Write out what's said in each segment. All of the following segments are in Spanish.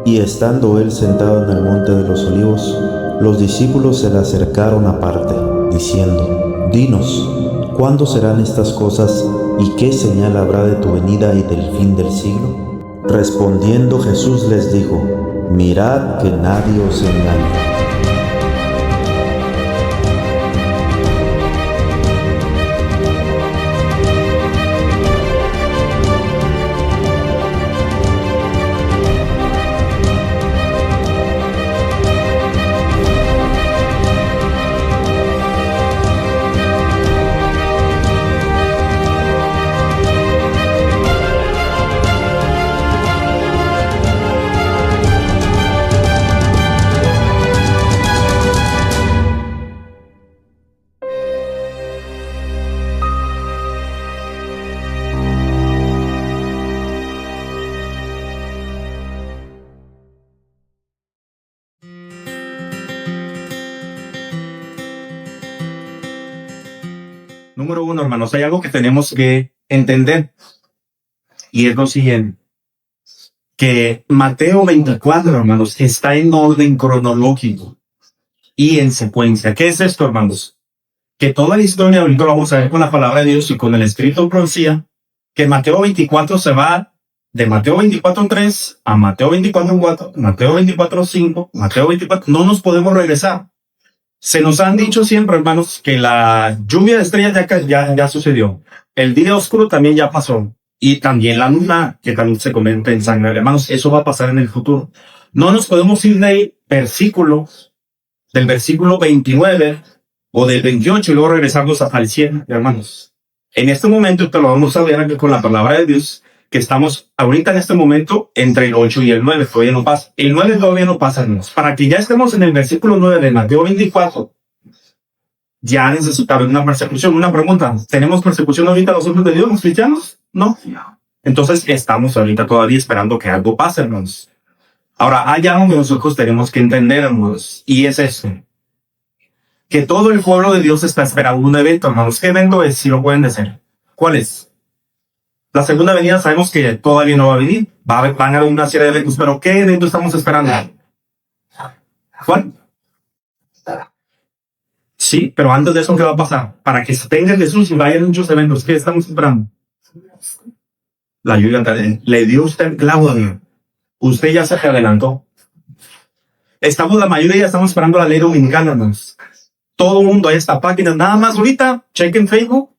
Y estando él sentado en el monte de los olivos, los discípulos se le acercaron aparte, diciendo: Dinos, ¿cuándo serán estas cosas y qué señal habrá de tu venida y del fin del siglo? Respondiendo Jesús les dijo: Mirad que nadie os engañe. Número uno, hermanos, hay algo que tenemos que entender y es lo siguiente, que Mateo 24, hermanos, está en orden cronológico y en secuencia. ¿Qué es esto, hermanos? Que toda la historia, ahorita lo vamos a ver con la palabra de Dios y con el escrito de profecía, que Mateo 24 se va de Mateo 24:3 a Mateo 24:4, Mateo 24:5, Mateo 24, no nos podemos regresar. Se nos han dicho siempre, hermanos, que la lluvia de estrellas ya sucedió. El día oscuro también ya pasó. Y también la luna, que también se convierte en sangre. Hermanos, eso va a pasar en el futuro. No nos podemos ir del versículo 29 o del 28 y luego regresarnos al 100, hermanos. En este momento, te lo vamos a ver aquí con la palabra de Dios, que estamos ahorita en este momento entre el 8 y el 9, todavía no pasa. El 9 todavía no pasa, hermanos. Para que ya estemos en el versículo 9 de Mateo 24, ya necesitamos una persecución. Una pregunta, ¿tenemos persecución ahorita los hombres de Dios, los cristianos? No. Entonces estamos ahorita todavía esperando que algo pase, hermanos. Ahora, hay algo que nosotros tenemos que entender, hermanos, y es esto. Que todo el pueblo de Dios está esperando un evento, hermanos. ¿Qué evento es? Si lo pueden decir. ¿Cuál es? La segunda venida sabemos que todavía no va a venir. Van a haber una serie de eventos, pero ¿qué evento estamos esperando? ¿Cuál? Sí, pero antes de eso, ¿qué va a pasar? Para que se tenga Jesús y vayan muchos eventos, ¿qué estamos esperando? La lluvia le dio usted el clavo, Dios. Usted ya se adelantó. La mayoría ya estamos esperando la ley dominical, hermanos. Todo el mundo, hay esta página. Nada más ahorita, chequen Facebook,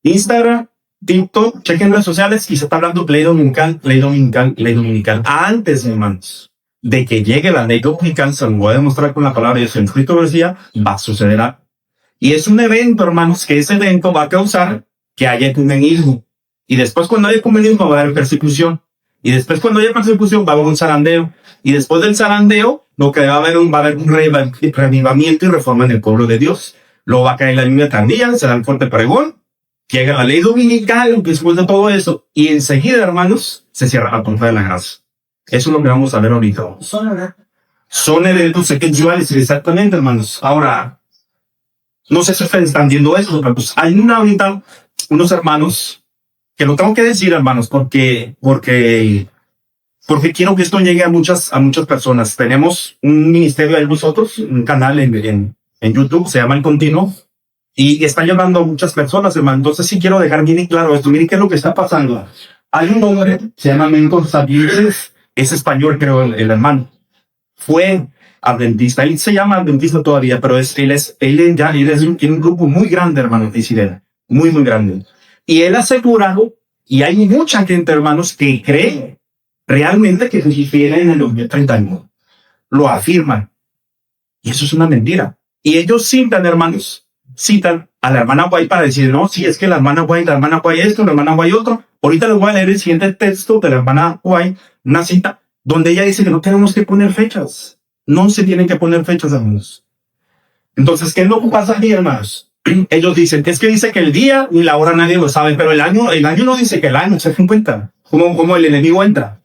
Instagram, TikTok, chequen redes sociales y se está hablando ley dominical, ley dominical, ley dominical. Antes, hermanos, de que llegue la ley dominical, se lo voy a demostrar con la palabra de Dios en Cristo decía, va a suceder. Y es un evento, hermanos, que ese evento va a causar que haya ecumenismo. Y después, cuando haya ecumenismo, va a haber persecución. Y después, cuando haya persecución, va a haber un zarandeo. Y después del zarandeo, lo que va a haber un revivimiento y reforma en el pueblo de Dios. Luego va a caer la lluvia tardía, será el fuerte pregón. Llega la ley dominical, después de todo eso, y enseguida, hermanos, se cierra la puerta de la gracia. Eso es lo que vamos a ver ahorita. Son eventos secuenciales, exactamente, hermanos. Ahora, no sé si ustedes están viendo eso, pero pues hay ahorita unos hermanos, que lo tengo que decir, hermanos, porque quiero que esto llegue a muchas personas. Tenemos un ministerio ahí nosotros, un canal en YouTube, se llama El Continuo, y está llamando a muchas personas, hermano. Entonces sí quiero dejar bien claro esto. Miren qué es lo que está pasando. Hay un hombre, se llama Mentor Sabientes, es español, creo, el hermano. Fue adventista, él se llama adventista todavía, pero tiene un grupo muy grande, hermano, dice muy, muy grande. Y él ha asegurado, y hay mucha gente, hermanos, que cree realmente que se refiere en el 2031. Lo afirman. Y eso es una mentira. Y ellos citan, hermanos, a la hermana White para decir, no, si es que la hermana White esto, la hermana White otro. Ahorita les voy a leer el siguiente texto de la hermana White, una cita, donde ella dice que no tenemos que poner fechas. No se tienen que poner fechas, hermanos. Entonces, ¿qué es lo que pasa aquí, hermanos? Ellos dicen, es que dice que el día y la hora nadie lo sabe, pero el año no dice que el año, se den cuenta. ¿Cómo el enemigo entra?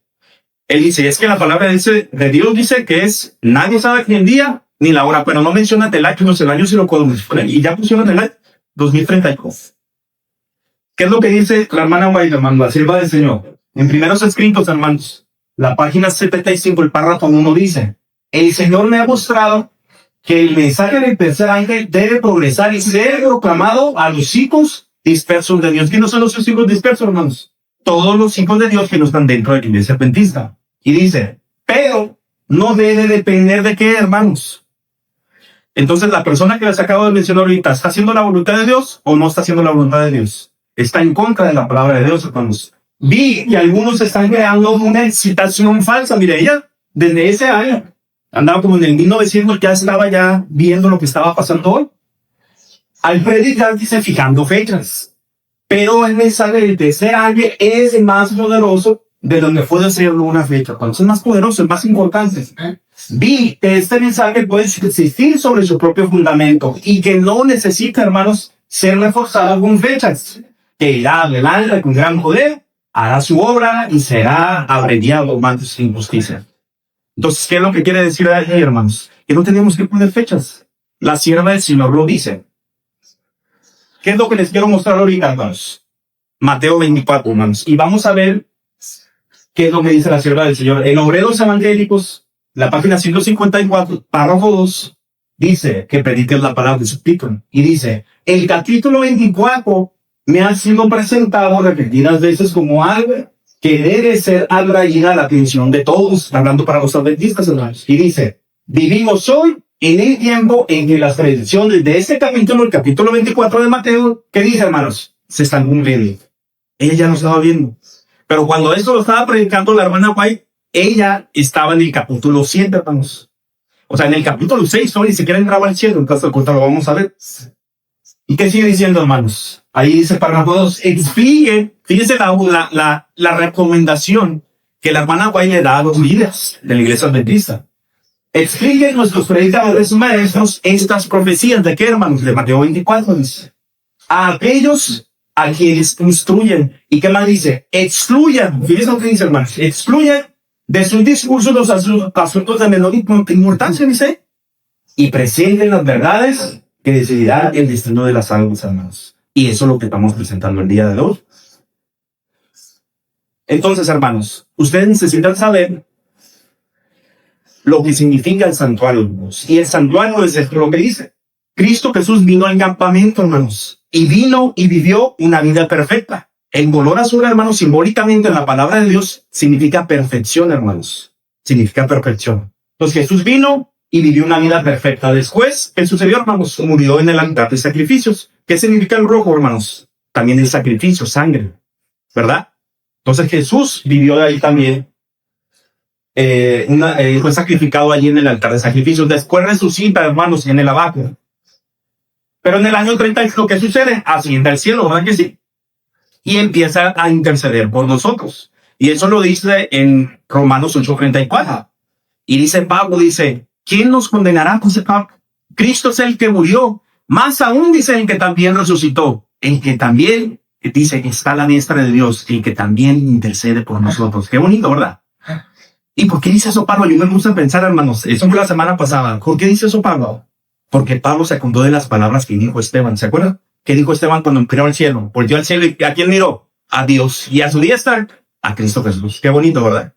Él dice, es que la palabra de Dios dice que es, nadie sabe ni el día ni la hora, pero no menciona el año, no sé, el año sí lo podemos poner, y ya pusieron el año 2032. ¿Qué es lo que dice la hermana White, hermano? La sierva del Señor. En primeros escritos, hermanos, la página 75, el párrafo 1 dice: el Señor me ha mostrado que el mensaje del tercer ángel debe progresar y ser proclamado a los hijos dispersos de Dios. ¿Quiénes son los hijos dispersos, hermanos? Todos los hijos de Dios que no están dentro de la iglesia adventista. Y dice, pero no debe depender de qué, hermanos. Entonces, la persona que les acabo de mencionar ahorita, ¿está haciendo la voluntad de Dios o no está haciendo la voluntad de Dios? Está en contra de la palabra de Dios, hermanos. Vi que algunos están creando una excitación falsa. Mire, ella, desde ese año, andaba como en el 1900, ya estaba ya viendo lo que estaba pasando hoy. Al predicar, dice, fijando fechas. Pero el mensaje del tercer ángel es el más poderoso de donde puede ser una fecha. Cuando es el más poderoso, el más importante. Vi que este mensaje puede existir sobre su propio fundamento y que no necesita, hermanos, ser reforzado con fechas. Que irá adelante con gran poder, hará su obra y será abreviado más sin justicia. Entonces, ¿qué es lo que quiere decir ahí, hermanos? Que no tenemos que poner fechas. La sierva del Señor lo dice. ¿Qué es lo que les quiero mostrar ahorita, hermanos? Mateo 24, hermanos. Y vamos a ver qué es lo que dice la sierva del Señor. En Obreros Evangélicos, la página 154, párrafo 2, dice que prediquen la palabra de su título. Y dice, el capítulo 24 me ha sido presentado repetidas veces como algo que debe ser atraída a la atención de todos, hablando para los adventistas, hermanos. Y dice, vivimos hoy en el tiempo en que las predicciones de este capítulo, el capítulo 24 de Mateo, ¿qué dice, hermanos? Se están cumpliendo. Ella ya lo estaba viendo. Pero cuando esto lo estaba predicando la hermana White, ella estaba en el capítulo 7, hermanos. O sea, en el capítulo 6, no, ni siquiera entraba al cielo. Entonces, lo vamos a ver. ¿Y qué sigue diciendo, hermanos? Ahí dice párrafo 2, explique, fíjense la recomendación que la hermana White le da a los líderes de la iglesia adventista. Expliquen nuestros predicadores maestros estas profecías. ¿De qué, hermanos? De Mateo 24, dice. A aquellos a quienes instruyen. ¿Y qué más dice? Excluyan. Fíjense lo que dice, hermanos. Excluyan de sus discursos los asuntos de menor importancia, dice. Y presenten las verdades que decidirán el destino de las almas, hermanos. Y eso es lo que estamos presentando el día de hoy. Entonces, hermanos, ustedes necesitan saber lo que significa el santuario. Y el santuario es esto lo que dice. Cristo Jesús vino al campamento, hermanos, y vino y vivió una vida perfecta. El color azul, hermanos, simbólicamente en la palabra de Dios, significa perfección, hermanos. Significa perfección. Entonces Jesús vino y vivió una vida perfecta. Después, ¿qué sucedió, hermanos? Murió en el altar de sacrificios. ¿Qué significa el rojo, hermanos? También el sacrificio, sangre, ¿verdad? Entonces Jesús vivió de ahí también. Fue sacrificado allí en el altar de sacrificios. Después resucita, hermanos, en el abajo. Pero en el año 30, lo que sucede, asciende al cielo, ¿verdad que sí? Y empieza a interceder por nosotros. Y eso lo dice en Romanos 8:34. Y dice Pablo, dice, ¿quién nos condenará? Dice Pablo, Cristo es el que murió. Más aún dice el que también resucitó. El que también, dice, que está a la diestra de Dios. El que también intercede por nosotros. Qué bonito, ¿verdad? ¿Y por qué dice eso Pablo? Yo me gusta pensar, hermanos, eso fue la semana pasada. ¿Por qué dice eso Pablo? Porque Pablo se acordó de las palabras que dijo Esteban. ¿Se acuerdan? ¿Qué dijo Esteban cuando miró al cielo? Volvió al cielo y ¿a quién miró? A Dios. Y a su diestra, a Cristo Jesús. Qué bonito, ¿verdad?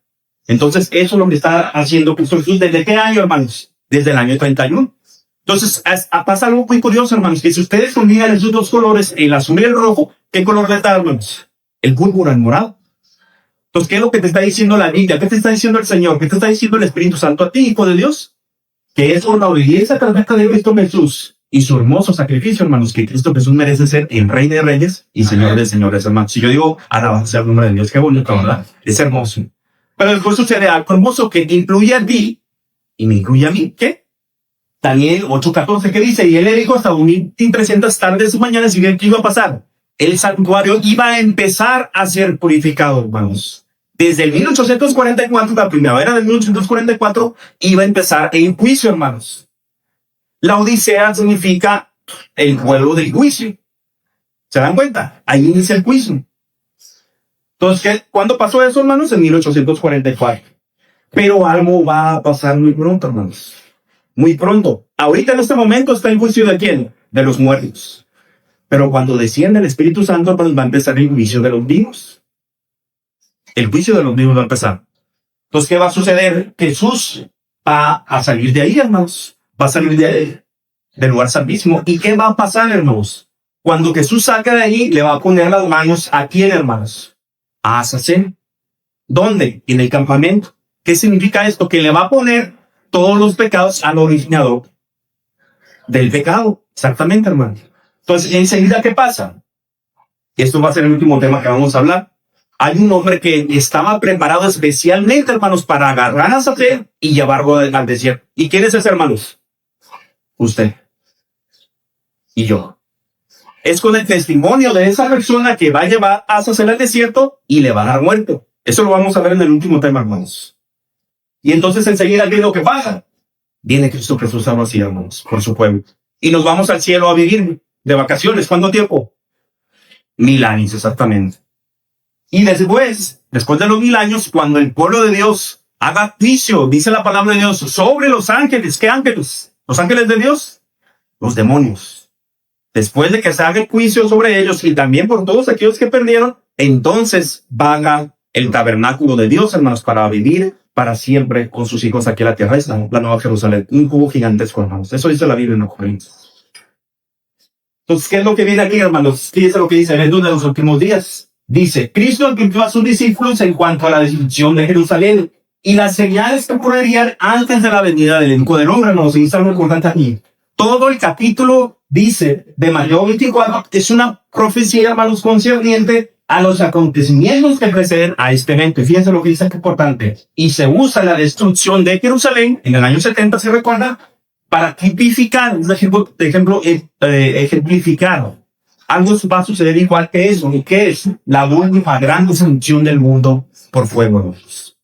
Entonces, eso es lo que está haciendo Cristo Jesús. ¿Desde qué año, hermanos? Desde el año 31. Entonces, pasa algo muy curioso, hermanos, que si ustedes combinan esos dos colores, el azul y el rojo, ¿qué color le da, hermanos? El púrpura, el morado. Entonces, ¿qué es lo que te está diciendo la Biblia? ¿Qué te está diciendo el Señor? ¿Qué te está diciendo el Espíritu Santo a ti, hijo de Dios? Que es por la obediencia perfecta de Cristo Jesús y su hermoso sacrificio, hermanos, que Cristo Jesús merece ser el Rey de Reyes y Señor de Señores, hermanos. Si yo digo, alabanza al nombre de Dios, qué bonito, ¿verdad? Es hermoso. Pero después sucede algo hermoso que te incluye a ti y me incluye a mí. ¿Qué? Daniel 8:14, ¿qué dice? Y él le dijo hasta 1300 tardes y mañanas, y ¿qué iba a pasar? El santuario iba a empezar a ser purificado, hermanos. Desde el 1844, la primavera del 1844, iba a empezar el juicio, hermanos. La Odisea significa el pueblo del juicio. ¿Se dan cuenta? Ahí inicia el juicio. Entonces, ¿cuándo pasó eso, hermanos? En 1844. Pero algo va a pasar muy pronto, hermanos. Muy pronto. Ahorita en este momento está el juicio de ¿quién? De los muertos. Pero cuando desciende el Espíritu Santo, hermanos, va a empezar el juicio de los vivos. El juicio de los vivos va a empezar. Entonces, ¿qué va a suceder? Jesús va a salir de ahí, hermanos. Va a salir del lugar santísimo. ¿Y qué va a pasar, hermanos? Cuando Jesús salga de ahí, le va a poner las manos ¿a quién, hermanos? A Azazel. ¿Dónde? En el campamento. ¿Qué significa esto? Que le va a poner todos los pecados al originador del pecado. Exactamente, hermano. Entonces, enseguida, ¿qué pasa? Esto va a ser el último tema que vamos a hablar. Hay un hombre que estaba preparado especialmente, hermanos, para agarrar a Azazel y llevarlo al desierto. ¿Y quién es ese, hermanos? Usted y yo. Es con el testimonio de esa persona que va a llevar a Azazel al desierto y le va a dar muerto. Eso lo vamos a ver en el último tema, hermanos. Y entonces enseguida, ¿qué es lo que pasa? Viene Cristo Jesús algo así, hermanos, por su pueblo. Y nos vamos al cielo a vivir de vacaciones. ¿Cuánto tiempo? 1000 años, exactamente. Y después de los 1000 años, cuando el pueblo de Dios haga juicio, dice la palabra de Dios, sobre los ángeles. ¿Qué ángeles? ¿Los ángeles de Dios? Los demonios. Después de que se haga el juicio sobre ellos y también por todos aquellos que perdieron, entonces vaga el tabernáculo de Dios, hermanos, para vivir para siempre con sus hijos aquí en la tierra. Es la Nueva Jerusalén, un cubo gigantesco, hermanos. Eso dice la Biblia en los Corintios. Entonces, ¿qué es lo que viene aquí, hermanos? Fíjense lo que dice en el de los últimos días. Dice, Cristo advirtió a sus discípulos en cuanto a la destrucción de Jerusalén y las señales que ocurrirían antes de la venida del Hijo del Hombre. Nos dice algo importante aquí. Todo el capítulo, dice, de Mateo 24, es una profecía, hermanos, concerniente a los acontecimientos que preceden a este evento. Y fíjense lo que dice, que importante. Y se usa la destrucción de Jerusalén en el año 70, ¿se recuerda? Para tipificar, ejemplificar. Algo va a suceder igual que eso. ¿Y qué es? La última gran destrucción del mundo por fuego, hermanos.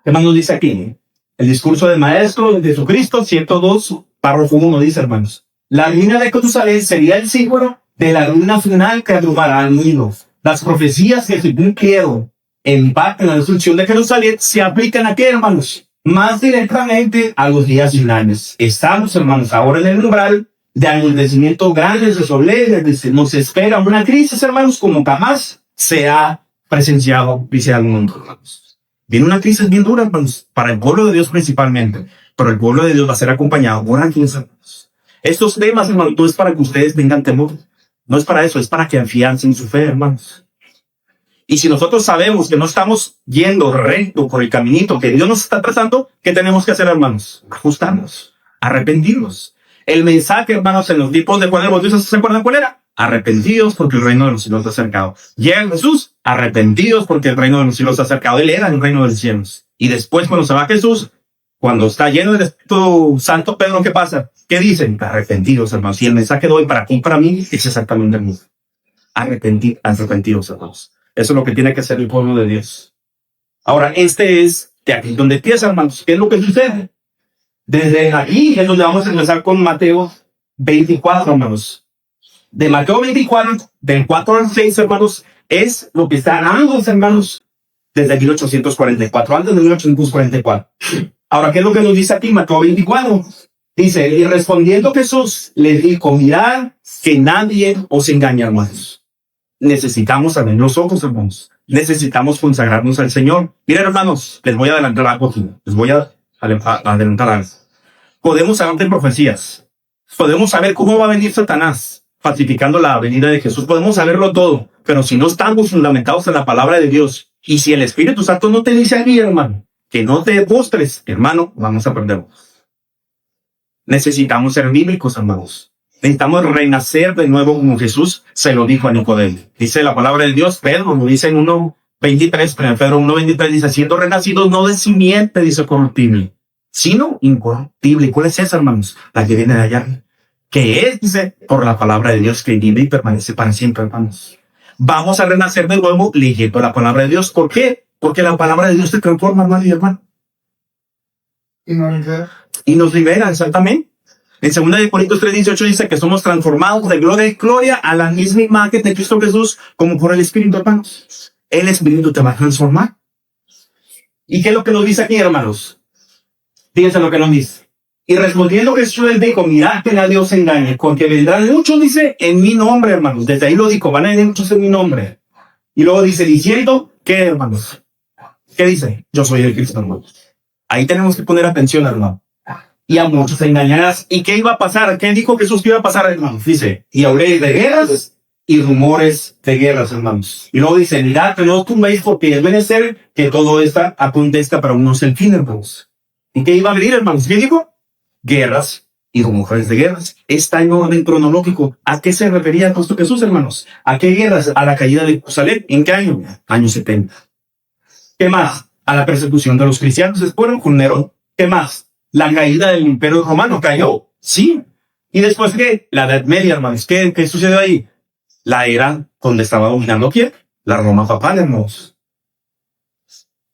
¿Qué más nos dice aquí? El discurso del Maestro de Jesucristo, 102, párrafo 1, dice, hermanos. La ruina de Jerusalén sería el símbolo de la ruina final que abrumará al mundo. Las profecías que se cumplieron en parte en la destrucción de Jerusalén se aplican aquí, hermanos, más directamente a los días finales. Estamos, hermanos, ahora en el umbral de acontecimientos grandes, de solemnes. Nos espera una crisis, hermanos, como jamás se ha presenciado, dice el mundo, hermanos. Viene una crisis bien dura, hermanos, para el pueblo de Dios principalmente, pero el pueblo de Dios va a ser acompañado por ángeles, hermanos. Estos temas, hermanos, no es para que ustedes tengan temor, no es para eso, es para que afiancen su fe, hermanos. Y si nosotros sabemos que no estamos yendo recto por el caminito que Dios nos está trazando, ¿qué tenemos que hacer, hermanos? Ajustarnos, arrepentirnos. El mensaje, hermanos, en los tipos de cuadernos, ¿se acuerdan cuál era? Arrepentidos porque el reino de los cielos está acercado. Llega Jesús, arrepentidos porque el reino de los cielos está acercado. Él era el reino de los cielos. Y después, cuando se va Jesús, cuando está lleno del Espíritu Santo, Pedro, ¿qué pasa? ¿Qué dicen? Arrepentidos, hermanos. Y el mensaje de hoy para ti y para mí es exactamente el mismo. Arrepentidos, hermanos. Eso es lo que tiene que hacer el pueblo de Dios. Ahora, este es de aquí donde empieza, hermanos. ¿Qué es lo que sucede? Desde aquí es donde vamos a empezar con Mateo 24, hermanos. De Mateo 24, del 4 al 6, hermanos, es lo que están ambos, hermanos, desde 1844, antes de 1844. Ahora, ¿qué es lo que nos dice aquí Mateo 24? Dice, y respondiendo Jesús, les dijo, mirad que nadie os engañe, hermanos. Necesitamos abrir los ojos, hermanos. Necesitamos consagrarnos al Señor. Miren, hermanos, les voy a adelantar algo aquí. Les voy a adelantar algo. Podemos hablar de profecías. Podemos saber cómo va a venir Satanás falsificando la venida de Jesús. Podemos saberlo todo, pero si no estamos fundamentados en la palabra de Dios, y si el Espíritu Santo no te dice a mí, hermano, que no te postres, hermano, vamos a perdernos. Necesitamos ser bíblicos, hermanos. Necesitamos renacer de nuevo como Jesús se lo dijo a Nicodemo. Dice la palabra de Dios, Pedro lo dice en 1:23, Pedro 1:23 dice, siendo renacidos no de simiente, dice corruptible, sino incorruptible. ¿Cuál es esa, hermanos? La que viene de allá. Que es, dice, por la palabra de Dios que vive y permanece para siempre, hermanos. Vamos a renacer de nuevo leyendo la palabra de Dios. ¿Por qué? Porque la palabra de Dios te transforma, hermano y hermano. Y nos libera, exactamente. En 2 Corintios 3:18 dice que somos transformados de gloria en gloria a la misma imagen de Cristo Jesús, como por el Espíritu, hermanos. El Espíritu te va a transformar. ¿Y qué es lo que nos dice aquí, hermanos? Fíjense lo que nos dice. Y respondiendo Jesús les dijo, mirad que nadie os engañe, porque vendrán muchos, dice, en mi nombre, hermanos. Desde ahí lo dijo, van a venir muchos en mi nombre. Y luego dice, diciendo, ¿qué, hermanos? ¿Qué dice? Yo soy el Cristo, hermano. Ahí tenemos que poner atención, hermano. Y a muchos engañarás. ¿Y qué iba a pasar? ¿Qué dijo Jesús que iba a pasar, hermano? Dice, y habréis de guerras y rumores de guerras, hermanos. Y luego dice, mirad, que no os tumbéis porque es menester que todo esto acontezca para unos el fin, hermanos. ¿Y qué iba a venir, hermanos? ¿Qué dijo? Guerras y rumores de guerras. Está en orden cronológico. ¿A qué se refería Cristo Jesús, hermanos? ¿A qué guerras? A la caída de Jerusalén. ¿En qué año? Año 70. ¿Qué más? A la persecución de los cristianos después con Nerón. ¿Qué más? La caída del Imperio Romano cayó. Sí. ¿Y después qué? La Edad Media, hermanos. ¿Qué sucedió ahí? La era donde estaba dominando ¿quién? La Roma papal, hermanos.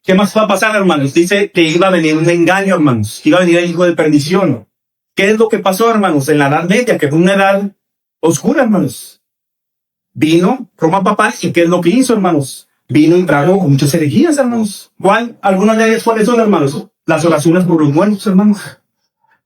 ¿Qué más va a pasar, hermanos? Dice que iba a venir un engaño, hermanos. Que iba a venir el hijo de perdición. ¿Qué es lo que pasó, hermanos? En la Edad Media, que fue una edad oscura, hermanos. Vino Roma papal y ¿qué es lo que hizo, hermanos? Vino y trajo muchas herejías, hermanos. ¿Cuál? Algunas de ellas, ¿cuáles son, hermanos? Las oraciones por los muertos, hermanos.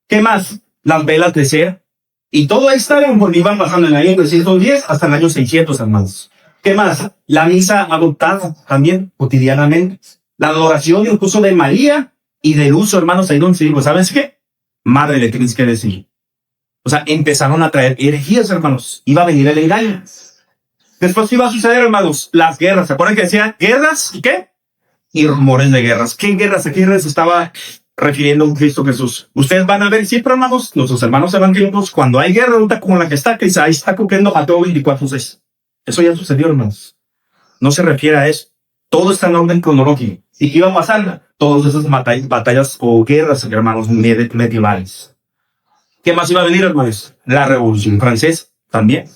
¿Qué más? Las velas de cera. Y todo esto iban pasando en el año 310 hasta el año 600, hermanos. ¿Qué más? La misa adoptada también, cotidianamente. La adoración incluso de María y del uso, hermanos, ahí donde se dijo, ¿sabes qué? Madre le tienes que decir. O sea, empezaron a traer herejías, hermanos. Iba a venir el engaño. Después iba a suceder, hermanos, las guerras. ¿Se acuerdan que decía guerras y qué? Y rumores de guerras. ¿Qué guerras? ¿A qué guerras estaba refiriendo un Cristo Jesús? Ustedes van a ver siempre, hermanos, nuestros hermanos evangélicos, cuando hay guerra, ahorita como la que está ahí está cumpliendo Mateo 24:6. Eso ya sucedió, hermanos. No se refiere a eso. Todo está en orden cronológico. ¿Y qué iba a pasar? Todas esas batallas o guerras, hermanos, medievales. ¿Qué más iba a venir, hermanos? La Revolución Francesa también.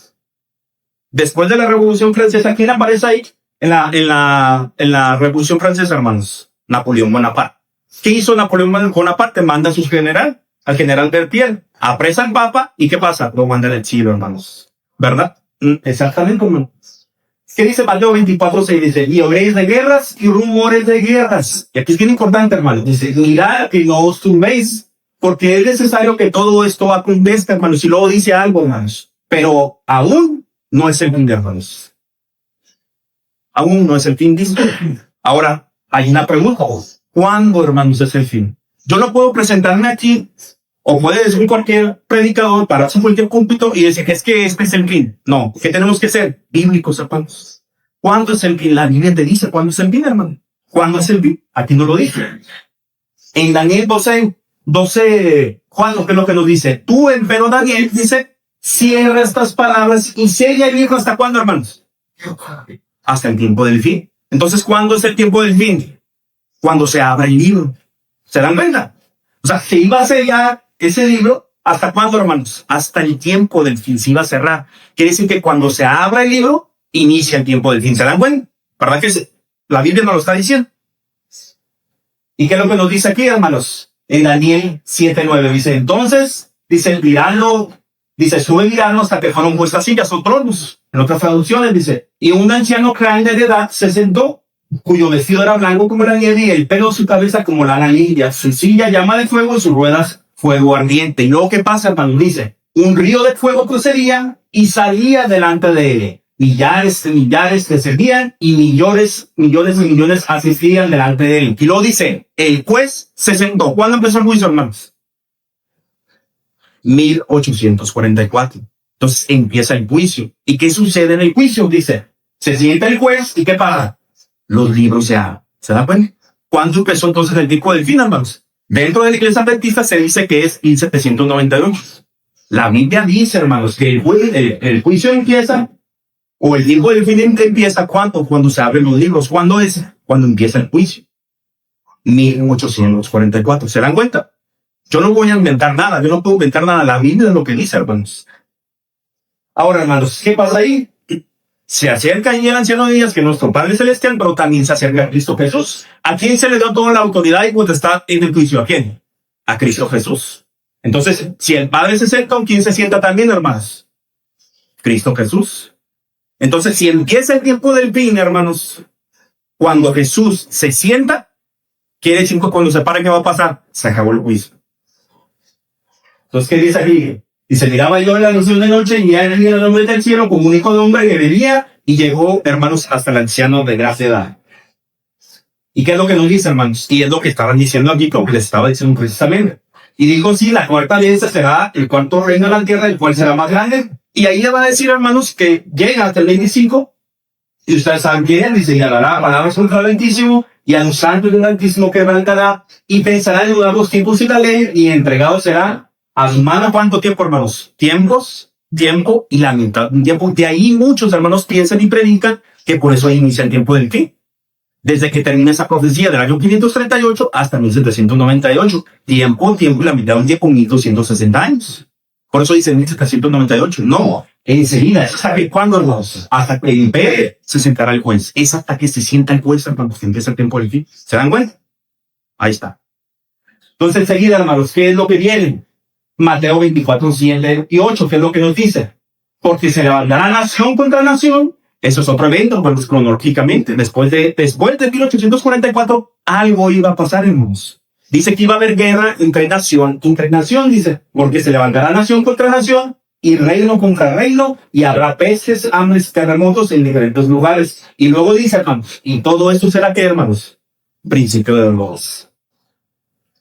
Después de la Revolución Francesa, ¿quién aparece ahí? En la Revolución Francesa, hermanos. Napoleón Bonaparte. ¿Qué hizo Napoleón Bonaparte? Manda a su general, al general Berthier, apresa al Papa, ¿y qué pasa? Lo manda al exilio, hermanos. ¿Verdad? Exactamente, hermanos. ¿Qué dice Mateo 24:6? Dice, y habréis de guerras y rumores de guerras. Y aquí es bien importante, hermanos. Dice, mirad que no os tumbéis, porque es necesario que todo esto acontezca, hermanos. Y luego dice algo, hermanos. Pero aún no es el fin, hermanos. Aún no es el fin, dice. Ahora, hay una pregunta. ¿Cuándo, hermanos, es el fin? Yo no puedo presentarme aquí, o puede decir cualquier predicador, para hacer cualquier cúmpito y decir que este es el fin. No, ¿qué tenemos que ser? Bíblicos, hermanos. ¿Cuándo es el fin? La Biblia te dice cuándo es el fin, hermano. ¿Cuándo es el fin? Aquí no lo dice. En Daniel 12, Juan, ¿qué es lo que nos dice? Tú, empero Daniel, dice, cierra estas palabras y sella el libro. ¿Hasta cuándo, hermanos? Hasta el tiempo del fin. Entonces, ¿cuándo es el tiempo del fin? Cuando se abra el libro. ¿Se dan cuenta? O sea, se iba a sellar ese libro. ¿Hasta cuándo, hermanos? Hasta el tiempo del fin se iba a cerrar. Quiere decir que cuando se abra el libro, inicia el tiempo del fin. ¿Se dan cuenta? ¿Verdad que la Biblia nos lo está diciendo? ¿Y qué es lo que nos dice aquí, hermanos? En Daniel 7:9 dice, entonces, dice, sube mirando hasta que fueron puestas sillas o tronos. En otras traducciones dice, y un anciano grande de edad se sentó, cuyo vestido era blanco como la nieve y el pelo de su cabeza como la anilla, su silla llama de fuego y sus ruedas fuego ardiente. Y luego, ¿qué pasa, hermano? Dice, un río de fuego procedía y salía delante de él. Millares de millares le servían y millones de millones asistían delante de él. Y luego dice, el juez se sentó. ¿Cuándo empezó el juicio, hermanos? 1844. Entonces empieza el juicio. ¿Y qué sucede en el juicio? Dice, se sienta el juez y ¿qué pasa? Los libros se abren. ¿Se dan cuenta? ¿Cuándo empezó entonces el tiempo del fin, hermanos? Dentro de la Iglesia Adventista se dice que es 1798. La Biblia dice, hermanos, que el juicio empieza, o el tiempo del fin empieza, ¿cuándo? Cuando se abren los libros. ¿Cuándo es? Cuando empieza el juicio. 1844. ¿Se dan cuenta? Yo no voy a inventar nada. Yo no puedo inventar nada. La Biblia es lo que dice, hermanos. Ahora, hermanos, ¿qué pasa ahí? Se acerca ahí el anciano de días, que es nuestro Padre Celestial, pero también se acerca a Cristo Jesús. ¿A quién se le da toda la autoridad y potestad en el juicio? ¿A quién? A Cristo Jesús. Entonces, si el Padre se sienta, ¿quién se sienta también, hermanos? Cristo Jesús. Entonces, si empieza el tiempo del fin, hermanos, cuando Jesús se sienta, quiere decir que cuando se pare, ¿qué va a pasar? Se acabó el juicio. Entonces, ¿qué dice aquí? Dice, miraba yo en la noche de noche y ya venía el hombre del cielo como un hijo de hombre que venía y llegó, hermanos, hasta el anciano de gracia edad. ¿Y qué es lo que nos dice, hermanos? Y es lo que estaban diciendo aquí, como les estaba diciendo precisamente. Y dijo, sí, la cuarta alianza será el cuarto reino de la tierra, el cual será más grande. Y ahí le va a decir, hermanos, que llega hasta el 25. Y ustedes saben quién, dice, y hablará palabras contra el Altísimo, y a los santos del Altísimo quebrantará, y pensará en los tiempos y la ley, y entregado será a su mano. ¿Cuánto tiempo, hermanos? Tiempo y la mitad. Un tiempo. De ahí muchos hermanos piensan y predican que por eso inicia el tiempo del fin. Desde que termina esa profecía del año 538 hasta 1798. Tiempo y la mitad de un tiempo, 1260 años. Por eso dice 1798. No, enseguida. ¿Hasta que cuándo, hermanos? Hasta que el imperio se sentará el juez. Es hasta que se sienta el juez cuando se empieza el tiempo del fin. ¿Se dan cuenta? Ahí está. Entonces, enseguida, hermanos, ¿qué es lo que viene? Mateo 24, 7 y 8, ¿qué es lo que nos dice? Porque se levantará nación contra nación. Eso es otro evento, hermanos, cronológicamente. Después de 1844, algo iba a pasar, hermanos. Dice que iba a haber guerra entre nación, dice. Porque se levantará nación contra nación y reino contra reino, y habrá pestes, hambres, terremotos en diferentes lugares. Y luego dice, hermanos, y todo esto será, ¿qué, hermanos? Principio de los.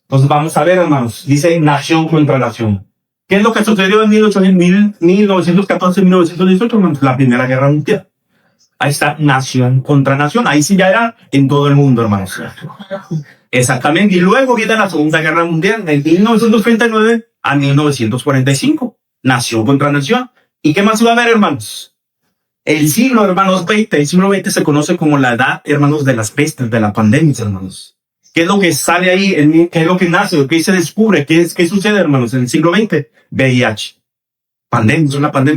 Entonces vamos a ver, hermanos. Dice nación contra nación. ¿Qué es lo que sucedió en 1914-1918, hermanos? La Primera Guerra Mundial. Ahí está, nación contra nación. Ahí sí ya era en todo el mundo, hermanos. Exactamente. Y luego viene la Segunda Guerra Mundial, de 1939 a 1945. Nación contra nación. ¿Y qué más iba a haber, hermanos? El siglo, hermanos, 20. El siglo 20 se conoce como la edad, hermanos, de las pestes, de la pandemia, hermanos. ¿Qué es lo que sale ahí? ¿Qué es lo que nace? ¿Qué se descubre? ¿Qué sucede, hermanos, en el siglo XX? VIH. Pandemia,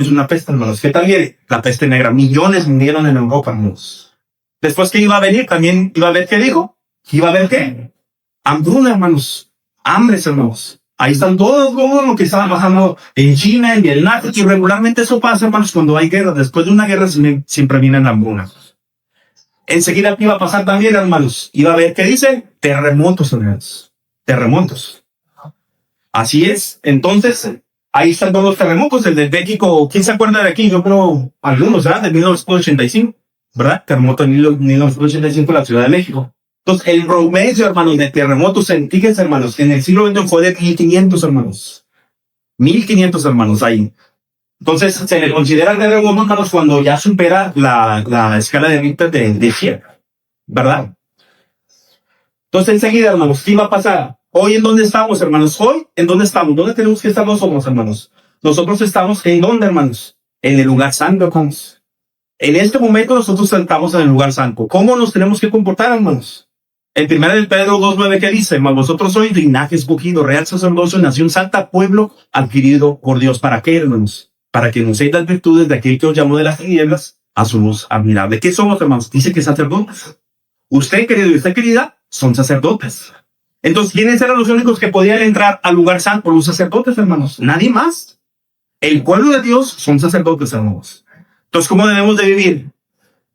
es una peste, hermanos. ¿Qué también? La peste negra. Millones murieron en Europa, hermanos. Después, ¿qué iba a venir? También iba a haber, ¿qué dijo? ¿Iba a haber qué? Hambruna, hermanos. Hambres, hermanos. Ahí están todos lo que estaba pasando en China, en el África, y regularmente eso pasa, hermanos, cuando hay guerra. Después de una guerra siempre vienen hambrunas. Enseguida, ¿qué iba a pasar también, hermanos? Iba a haber, ¿qué dice? Terremotos, hermanos. Terremotos. Así es. Entonces, ahí están todos los terremotos. El de México, ¿quién se acuerda de aquí? Yo creo, algunos, ¿verdad? De 1985, ¿verdad? Terremoto en 1985 en la Ciudad de México. Entonces, el promedio, hermanos, de terremotos, fíjense, hermanos, en el siglo XX fue de 1500, hermanos. 1500, hermanos, ahí. Entonces, se le considera el terremoto, hermanos, cuando ya supera la escala de Richter de 100, ¿verdad? Entonces, enseguida, hermanos, ¿qué va a pasar? Hoy, ¿en dónde estamos, hermanos? Hoy, ¿en dónde estamos? ¿Dónde tenemos que estar nosotros, hermanos? Nosotros estamos, ¿en dónde, hermanos? En el lugar santo, hermanos. En este momento, nosotros estamos en el lugar santo. ¿Cómo nos tenemos que comportar, hermanos? En 1 Pedro 2:9, ¿qué dice? Mas vosotros sois linaje escogido, real sacerdocio, nación santa, pueblo adquirido por Dios. ¿Para qué, hermanos? Para que anunciéis las virtudes de aquel que os llamó de las tinieblas a su luz admirable. ¿Qué somos, hermanos? Dice que sacerdotes. Usted, querido, y usted, querida, son sacerdotes. Entonces, ¿quiénes eran los únicos que podían entrar al lugar santo? Los sacerdotes, hermanos. Nadie más. El pueblo de Dios son sacerdotes, hermanos. Entonces, ¿cómo debemos de vivir?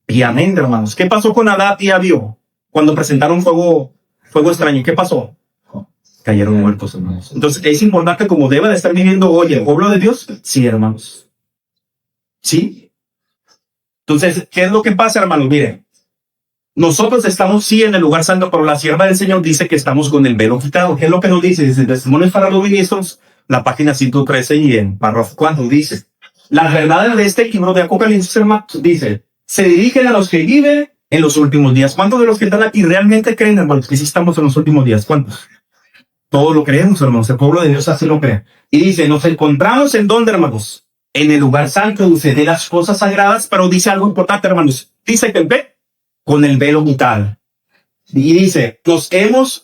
Piamente, hermanos. ¿Qué pasó con Adán y Abiú? Cuando presentaron fuego extraño, ¿qué pasó? Cayeron muertos, hermanos. Entonces, es importante como debe de estar viviendo hoy el pueblo de Dios. Sí, hermanos. Sí. Entonces, ¿qué es lo que pasa, hermanos? Miren, nosotros estamos sí en el lugar santo, pero la sierva del Señor dice que estamos con el velo quitado. ¿Qué es lo que nos dice? Dice, testimonios para los ministros, la página 113 y en párrafo 4 dice, las verdades de este libro de Apocalipsis, hermanos, dice, se dirigen a los que viven en los últimos días. ¿Cuántos de los que están aquí realmente creen, hermanos, que sí estamos en los últimos días? ¿Cuántos? Todos lo creemos, hermanos. El pueblo de Dios así lo cree. Y dice, nos encontramos en dónde, hermanos? En el lugar santo, donde de las cosas sagradas, pero dice algo importante, hermanos. Dice que el con el velo quitado. Y dice,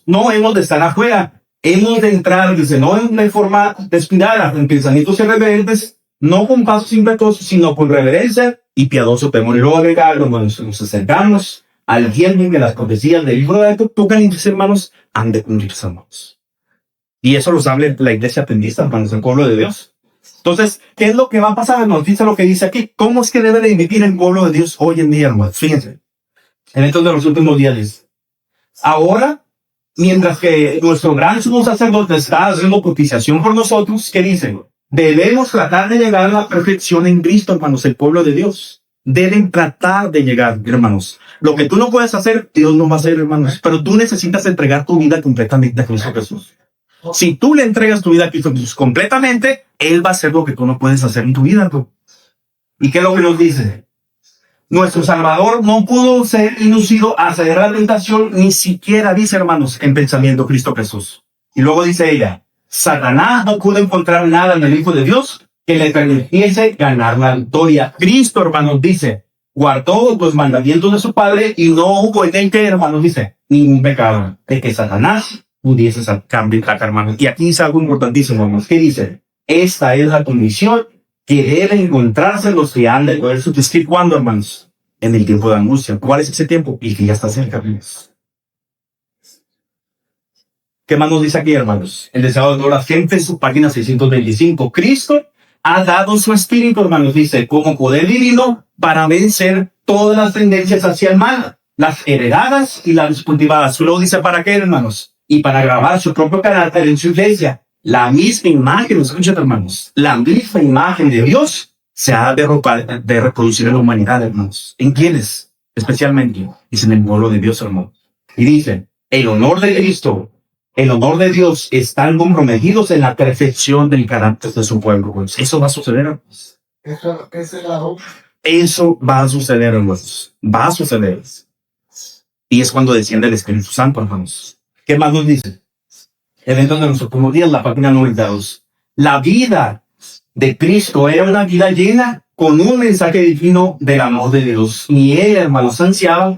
no hemos de estar afuera. Hemos de entrar, dice, no en forma descuidada, en pensamientos irreverentes, no con pasos impetuosos, sino con reverencia y piadoso temor. Y luego agregar, hermanos, nos acercamos al tiempo en que las profecías del libro de Apocalipsis, hermanos, han de cumplirse, hermanos. Y eso los habla la iglesia adventista, hermanos, el pueblo de Dios. Entonces, ¿qué es lo que va a pasar? Nos dice lo que dice aquí. ¿Cómo es que debe de vivir el pueblo de Dios hoy en día, hermanos? Fíjense. En estos de los últimos días. Ahora, mientras que nuestro gran sumo sacerdote está haciendo propiciación por nosotros, ¿qué dice? Debemos tratar de llegar a la perfección en Cristo, hermanos, el pueblo de Dios. deben tratar de llegar, hermanos. Lo que tú no puedes hacer, Dios no va a hacer, hermanos. Pero tú necesitas entregar tu vida completamente a Cristo Jesús. Si tú le entregas tu vida a Cristo Jesús completamente, Él va a hacer lo que tú no puedes hacer en tu vida, bro. ¿Y qué es lo que nos dice? Nuestro Salvador no pudo ser inducido a ceder a la tentación, ni siquiera, dice, hermanos, en pensamiento Cristo Jesús. Y luego dice ella, Satanás no pudo encontrar nada en el Hijo de Dios que le permitiese ganar la victoria. Cristo, hermanos, dice, guardó los mandamientos de su Padre y no hubo en él, que, hermanos, dice, ningún pecado de que Satanás pudiese sacar, hermanos. Y aquí dice algo importantísimo, hermanos. ¿Qué dice? Esta es la condición que deben encontrarse los que han de poder subsistir. ¿Cuándo, hermanos? En el tiempo de angustia. ¿Cuál es ese tiempo? Y que ya está cerca, hermanos. ¿Qué más nos dice aquí, hermanos? El deseado de todas las gentes, su página 625. Cristo ha dado su espíritu, hermanos, dice, como poder divino para vencer todas las tendencias hacia el mal, las heredadas y las cultivadas. Luego dice, ¿para qué, hermanos? Y para grabar su propio carácter en su iglesia. La misma imagen, escuchen, hermanos, la misma imagen de Dios se ha de reproducir en la humanidad, hermanos. ¿En quiénes? Especialmente, es en el pueblo de Dios, hermanos. Y dice, el honor de Cristo, el honor de Dios están comprometidos en la perfección del carácter de su pueblo, hermanos. Eso va a suceder, hermanos. Eso va a suceder, hermanos. Va a suceder. Y es cuando desciende el Espíritu Santo, hermanos. ¿Qué más nos dice? Eventos de los últimos días, la página 92. La vida de Cristo era una vida llena con un mensaje divino del amor de Dios. Y él, hermanos, ansiaba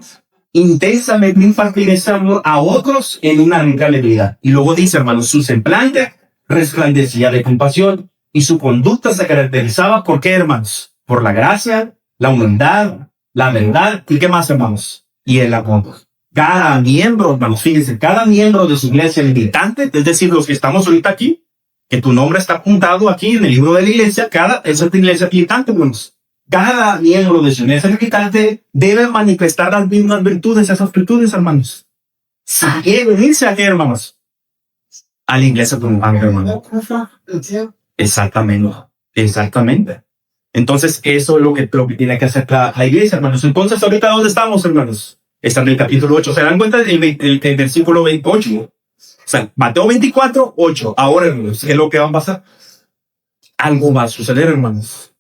intensamente impartir ese amor a otros en una rica alegría. Y luego dice, hermanos, su semblante resplandecía de compasión y su conducta se caracterizaba ¿por qué, hermanos? Por la gracia, la humildad, la verdad y ¿qué más, hermanos? Y el amor. Cada miembro, hermanos, fíjense, cada miembro de su iglesia militante, es decir, los que estamos ahorita aquí, que tu nombre está apuntado aquí en el libro de la iglesia, esa es tu iglesia militante, hermanos. Cada miembro de su iglesia militante debe manifestar las mismas virtudes, esas virtudes, hermanos. Si quieren irse aquí, hermanos, a la iglesia militante, hermanos. Exactamente, exactamente. Entonces, eso es lo que tiene que hacer la iglesia, hermanos. Entonces, ahorita, ¿dónde estamos, hermanos? Está en el capítulo 8. ¿Se dan cuenta del versículo 28? O sea, Mateo 24, 8. Ahora, hermanos, ¿qué es lo que va a pasar? Algo va a suceder, hermanos.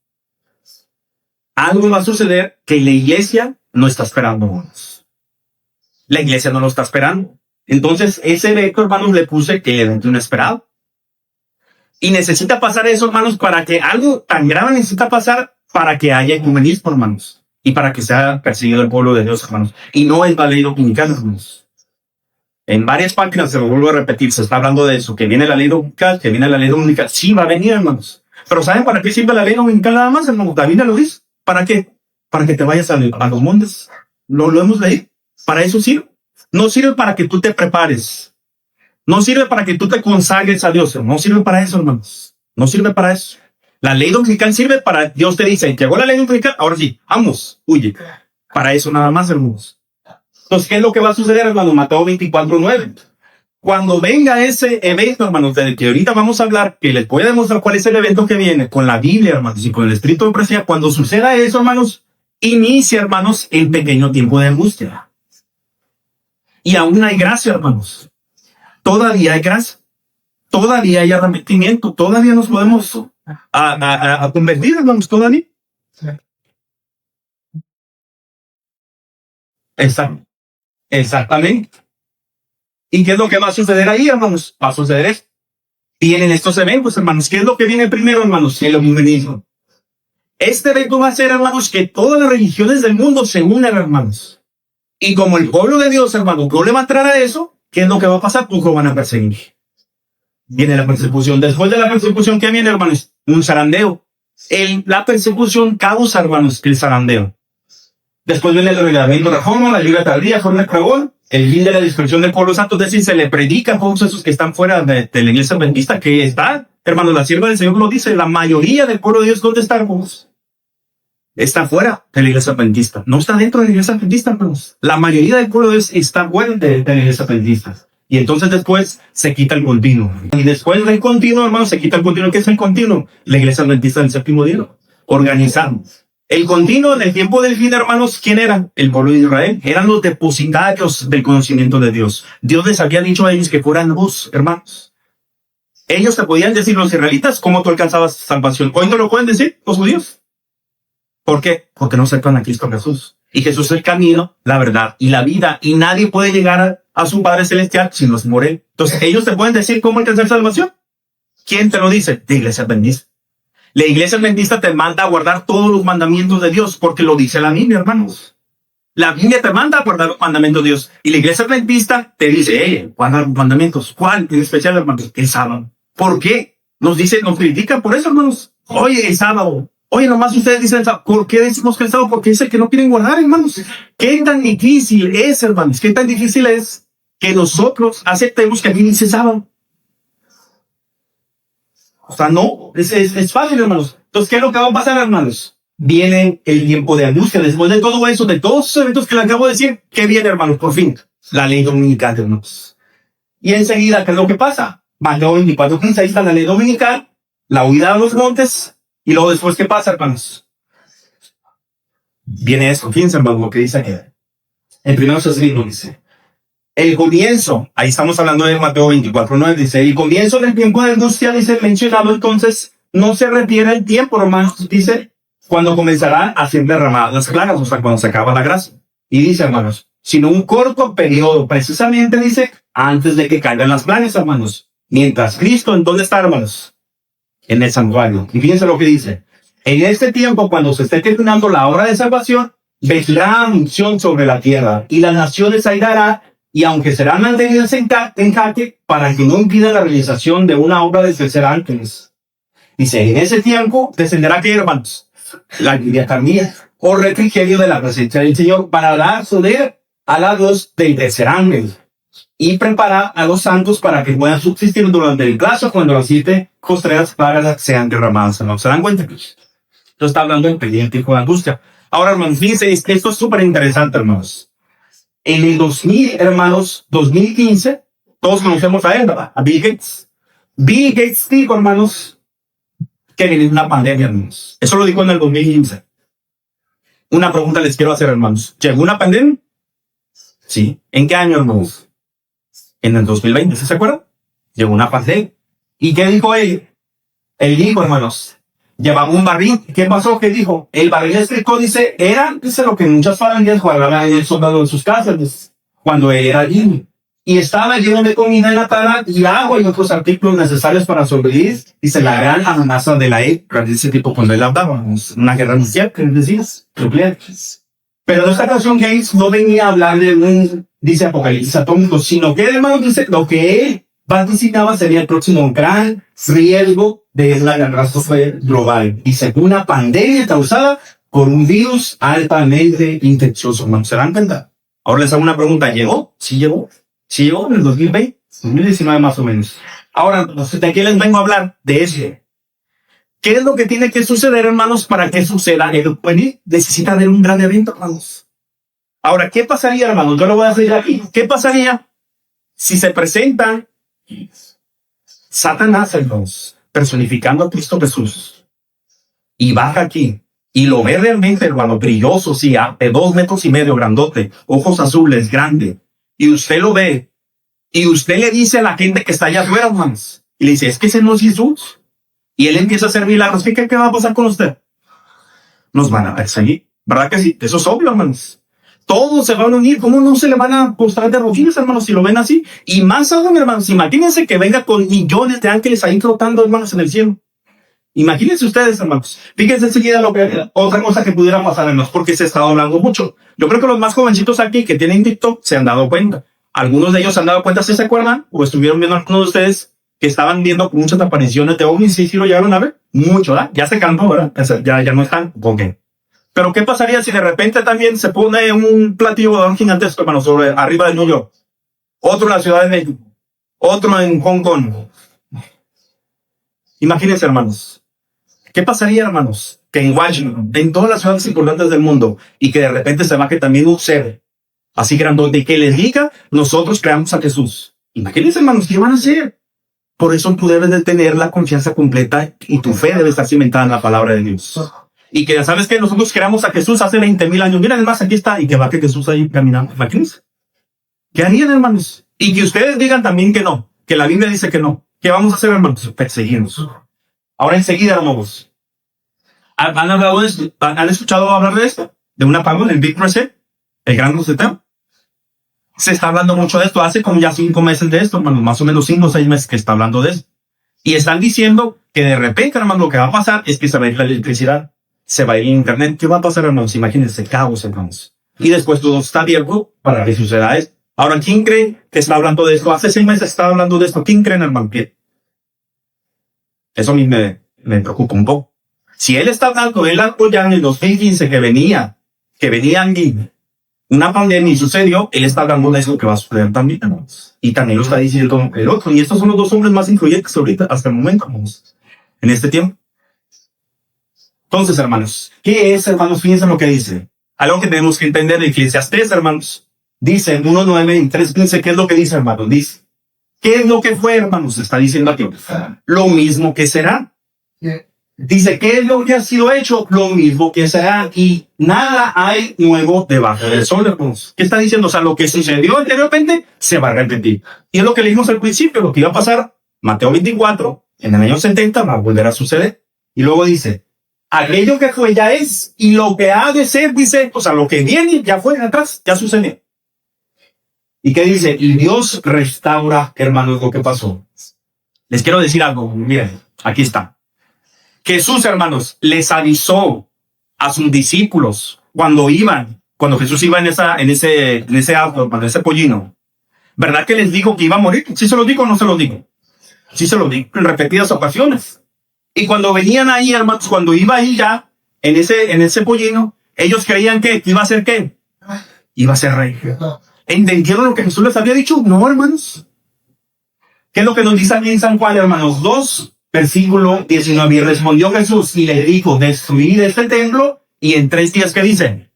Algo va a suceder que la iglesia no está esperando, hermanos. La iglesia no lo está esperando. Entonces, ese evento, hermanos, le puse que el evento inesperado. Y necesita pasar eso, hermanos, para que algo tan grave necesita pasar para que haya ecumenismo, hermanos. Y para que sea perseguido el pueblo de Dios, hermanos. Y no es la ley dominical, hermanos. En varias páginas se lo vuelvo a repetir, se está hablando de eso, que viene la ley dominical, que viene la ley dominical. Sí, va a venir, hermanos. Pero ¿saben para qué sirve la ley dominical nada más, hermanos? David lo dice. ¿Para qué? Para que te vayas a los montes. Lo hemos leído. Para eso sirve. No sirve para que tú te prepares. No sirve para que tú te consagres a Dios. No sirve para eso, hermanos. No sirve para eso. La ley dominical sirve para, Dios te dice, llegó la ley dominical, ahora sí, vamos, huye. Para eso nada más, hermanos. Entonces, ¿qué es lo que va a suceder, hermanos? Mateo 24, 9. Cuando venga ese evento, hermanos, del que ahorita vamos a hablar, que les voy a demostrar cuál es el evento que viene con la Biblia, hermanos, y con el Espíritu de profecía, cuando suceda eso, hermanos, inicia, hermanos, el pequeño tiempo de angustia. Y aún hay gracia, hermanos. Todavía hay gracia. Todavía hay arrepentimiento. Todavía nos podemos a convertir, hermanos, todavía. Exactamente. ¿Y qué es lo que va a suceder ahí, hermanos? Va a suceder esto. Vienen estos eventos, hermanos. ¿Qué es lo que viene primero, hermanos? El ecumenismo. Este evento va a ser, hermanos, que todas las religiones del mundo se unan, hermanos. Y como el pueblo de Dios, hermanos, no le va a entrar a eso, ¿qué es lo que va a pasar? Pues lo van a perseguir. Viene la persecución. Después de la persecución, ¿qué viene, hermanos? Un zarandeo. La persecución causa, hermanos, el zarandeo. Después viene el reglamento de Roma, la lluvia tardía, forma el pregón, el fin de la dispersión del pueblo santo. Es decir, se le predica a todos esos que están fuera de la iglesia adventista, que está, hermanos, la sierva del Señor lo dice, la mayoría del pueblo de Dios, ¿dónde está, hermanos? Está fuera de la iglesia adventista. No está dentro de la iglesia adventista, hermanos. La mayoría del pueblo de Dios está fuera de la iglesia adventista. Y entonces después se quita el continuo. Y después del continuo, hermanos, se quita el continuo. ¿Qué es el continuo? La iglesia adventista del séptimo día. Organizado. El continuo en el tiempo del fin, hermanos, ¿quién era? El pueblo de Israel. Eran los depositarios del conocimiento de Dios. Dios les había dicho a ellos que fueran luz, hermanos. Ellos te podían decir, los israelitas, cómo tú alcanzabas salvación. Hoy no lo pueden decir los judíos. ¿Por qué? Porque no aceptan a Cristo Jesús. Y Jesús es el camino, la verdad y la vida. Y nadie puede llegar a su Padre Celestial sin los morir. Entonces, ellos te pueden decir cómo alcanzar salvación. ¿Quién te lo dice? La Iglesia Adventista. La Iglesia Adventista te manda a guardar todos los mandamientos de Dios, porque lo dice la Biblia, hermanos. La Biblia te manda a guardar los mandamientos de Dios. Y la Iglesia Adventista te dice, guarda los mandamientos. ¿Cuál? En especial, hermanos, el sábado. ¿Por qué? Nos critican por eso, hermanos. Oye, el sábado. Oye, nomás ustedes dicen el sábado. ¿Por qué decimos que el sábado? Porque es el que no quieren guardar, hermanos. ¿Qué tan difícil es, hermanos? ¿Qué tan difícil es que nosotros aceptemos que aquí dice sábado? O sea, no, es fácil, hermanos. Entonces, ¿qué es lo que va a pasar, hermanos? Viene el tiempo de angustia. Después de todo eso, de todos esos eventos que le acabo de decir, ¿qué viene, hermanos? Por fin, la ley dominical, hermanos. Y enseguida, ¿qué es lo que pasa? Mateo 24:15, ahí está la ley dominical, la huida a los montes, y luego después, ¿qué pasa, hermanos? Viene eso, fíjense, hermanos, lo que dice aquí. En primero Sacerino dice, el comienzo, ahí estamos hablando de Mateo 24:9, dice, el comienzo del tiempo de angustia, dice, mencionado, entonces, no se refiere al tiempo, hermanos, dice, cuando comenzarán a ser derramadas las plagas, o sea, cuando se acaba la gracia. Y dice, hermanos, sino un corto periodo, precisamente, dice, antes de que caigan las plagas, hermanos. Mientras Cristo, ¿en dónde está, hermanos? En el santuario. Y fíjense lo que dice. En este tiempo, cuando se esté terminando la obra de salvación, vendrá unción sobre la tierra, y las naciones airarán, y aunque serán mantenidas en jaque, para que no impidan la realización de una obra de tercer ángeles. Dice, en ese tiempo descenderá, ¿qué, hermanos? La lluvia tardía, o refrigerio de la presencia del Señor, para dar poder a la voz del tercer ángel, y preparar a los santos para que puedan subsistir durante el plazo cuando las 7 postreras plagas sean derramadas. ¿No se dan cuenta? Esto está hablando del pendiente de angustia. Ahora, hermanos, fíjense, esto es súper interesante, hermanos. En el 2000, hermanos, 2015, todos conocemos a él, ¿verdad? A Bill Gates. Bill Gates dijo, hermanos, que viene una pandemia, hermanos. Eso lo dijo en el 2015. Una pregunta les quiero hacer, hermanos. ¿Llegó una pandemia? Sí. ¿En qué año, hermanos? En el 2020, ¿sí se acuerdan? Llegó una pandemia. ¿Y qué dijo él? Él dijo, hermanos, llevaba un barril. ¿Qué pasó? ¿Qué dijo? El barril estricto, dice, dice lo que muchas familias guardaban en el soldado en sus casas, cuando era allí. Y estaba lleno de comida enlatada y agua y otros artículos necesarios para sobrevivir. Dice, la gran amenaza de la época, de ese tipo, cuando él hablaba, una guerra mundial, ¿qué decías? Nucleares. Pero en esta ocasión, Gates no venía a hablar de un, dice, apocalipsis atómico, sino que, hermanos, dice, lo que él vaticinaba sería el próximo gran riesgo de la catástrofe global. Dice, una pandemia causada por un virus altamente infeccioso. Hermanos, ¿se dan cuenta? Ahora les hago una pregunta. ¿Llegó? Sí llegó. Sí llegó en el 2020, 2019 más o menos. Ahora, ¿de qué les vengo a hablar? De eso. ¿Qué es lo que tiene que suceder, hermanos, para que suceda? Necesita haber un gran evento, hermanos. Ahora, ¿qué pasaría, hermanos? Yo lo voy a decir aquí. ¿Qué pasaría si se presenta Satanás, hermanos, personificando a Cristo Jesús, y baja aquí, y lo ve realmente, hermano, brilloso, sí, de 2,5 metros, grandote, ojos azules, grande, y usted lo ve, y usted le dice a la gente que está allá afuera, hermanos, y le dice, es que ese no es Jesús, y él empieza a hacer milagros, ¿qué va a pasar con usted? Nos van a perseguir, ¿verdad que sí? Eso es obvio, hermanos. Todos se van a unir. ¿Cómo no se le van a postrar de rodillas, hermanos, si lo ven así? Y más aún, hermanos, imagínense que venga con millones de ángeles ahí flotando, hermanos, en el cielo. Imagínense ustedes, hermanos. Fíjense enseguida otra cosa que pudiera pasar, hermanos, porque se está hablando mucho. Yo creo que los más jovencitos aquí que tienen TikTok se han dado cuenta. Algunos de ellos se han dado cuenta, ¿sí se acuerdan? O estuvieron viendo algunos de ustedes que estaban viendo muchas apariciones de ovnis, ¿sí lo llegaron a ver? Mucho, ¿verdad? Ya se calmó, ¿verdad? Ya no están. Ok. Pero ¿qué pasaría si de repente también se pone un platillo volador gigantesco, hermano, sobre arriba de New York? Otro en la Ciudad de México. Otro en Hong Kong. Imagínense, hermanos. ¿Qué pasaría, hermanos? Que en Washington, en todas las ciudades importantes del mundo, y que de repente se baje también un ser así grandote y que les diga, nosotros creamos a Jesús. Imagínense, hermanos, ¿qué van a hacer? Por eso tú debes de tener la confianza completa y tu fe debe estar cimentada en la palabra de Dios. Y que, ¿sabes qué? Nosotros creamos a Jesús hace 20,000 años. Miren, además, aquí está. Y que va que Jesús ahí caminando. Imagínense. ¿Qué harían, hermanos? Y que ustedes digan también que no. Que la Biblia dice que no. ¿Qué vamos a hacer, hermanos? Perseguirnos. Ahora enseguida, hermanos. ¿Han hablado de esto? ¿Han escuchado hablar de esto? De un apagón, el Big Reset, el gran reseteo. Se está hablando mucho de esto. Hace como ya 5 meses de esto, hermanos. Más o menos 5 o 6 meses que está hablando de esto. Y están diciendo que de repente, hermanos, lo que va a pasar es que se va a ir la electricidad. Se va a ir el internet. ¿Qué va a pasar, hermanos? Imagínense, caos, hermanos. Y después todo está abierto para que suceda esto. Ahora, ¿quién cree que está hablando de esto? Hace 6 meses estaba hablando de esto. ¿Quién cree, hermano? Eso a mí me preocupa un poco. Si él está hablando, él ya en el 2015 que venía una pandemia y sucedió, él está hablando de eso que va a suceder también, hermanos. Y también lo está diciendo el otro. Y estos son los 2 hombres más influyentes ahorita, hasta el momento, hermanos, en este tiempo. Entonces, hermanos, ¿qué es, hermanos? Fíjense lo que dice. Algo que tenemos que entender de Eclesiastés, hermanos. Dice en 1:9 y 3:15, ¿qué es lo que dice, hermanos? Dice, ¿qué es lo que fue, hermanos? Está diciendo aquí. Lo mismo que será. Dice, ¿qué es lo que ha sido hecho? Lo mismo que será. Y nada hay nuevo debajo del sol, hermanos. ¿Qué está diciendo? O sea, lo que sucedió anteriormente se va a repetir. Y es lo que leímos al principio, lo que iba a pasar. Mateo 24, en el año 70, va a volver a suceder. Y luego dice, aquello que fue ya es, y lo que ha de ser, dice, o sea, lo que viene ya fue atrás, ya sucedió. ¿Y qué dice? Y Dios restaura, hermanos, lo que pasó. Les quiero decir algo. Miren, aquí está. Jesús, hermanos, les avisó a sus discípulos cuando Jesús iba en ese auto, en ese pollino. ¿Verdad que les dijo que iba a morir? ¿Sí se lo digo o no se lo digo? Sí se lo digo en repetidas ocasiones. Y cuando venían ahí, hermanos, cuando iba ahí ya, en ese pollino, ellos creían que iba a ser ¿qué? Iba a ser rey. ¿Entendieron lo que Jesús les había dicho? No, hermanos. ¿Qué es lo que nos dice aquí en San Juan, hermanos? 2, versículo 19. Y respondió Jesús y le dijo, destruid este templo, y en 3 días, ¿qué dice?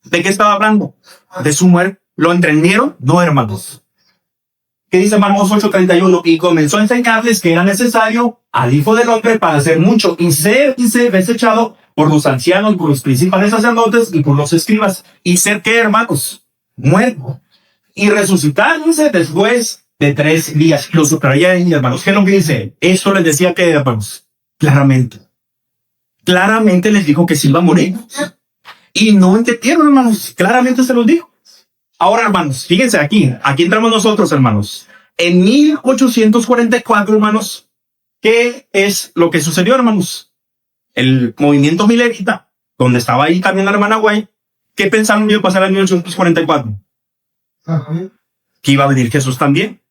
¿De qué estaba hablando? De su muerte. ¿Lo entendieron? No, hermanos. ¿Qué dice Marcos 8:31? Y comenzó a enseñarles que era necesario al Hijo del Hombre para hacer mucho y ser desechado por los ancianos, por los principales sacerdotes y por los escribas. ¿Y ser qué, hermanos? Muerto. Y resucitar, dice, después de 3 días. Lo subraya ahí, hermanos. ¿Qué es lo que dice? Esto les decía que, hermanos, claramente les dijo que se iba a morir. Y no entendieron, hermanos. Claramente se los dijo. Ahora, hermanos, fíjense aquí entramos nosotros, hermanos. En 1844, hermanos, ¿qué es lo que sucedió, hermanos? El movimiento milerita, donde estaba ahí también la hermana White, ¿qué pensaron que iba a pasar en 1844? Que iba a venir Jesús también.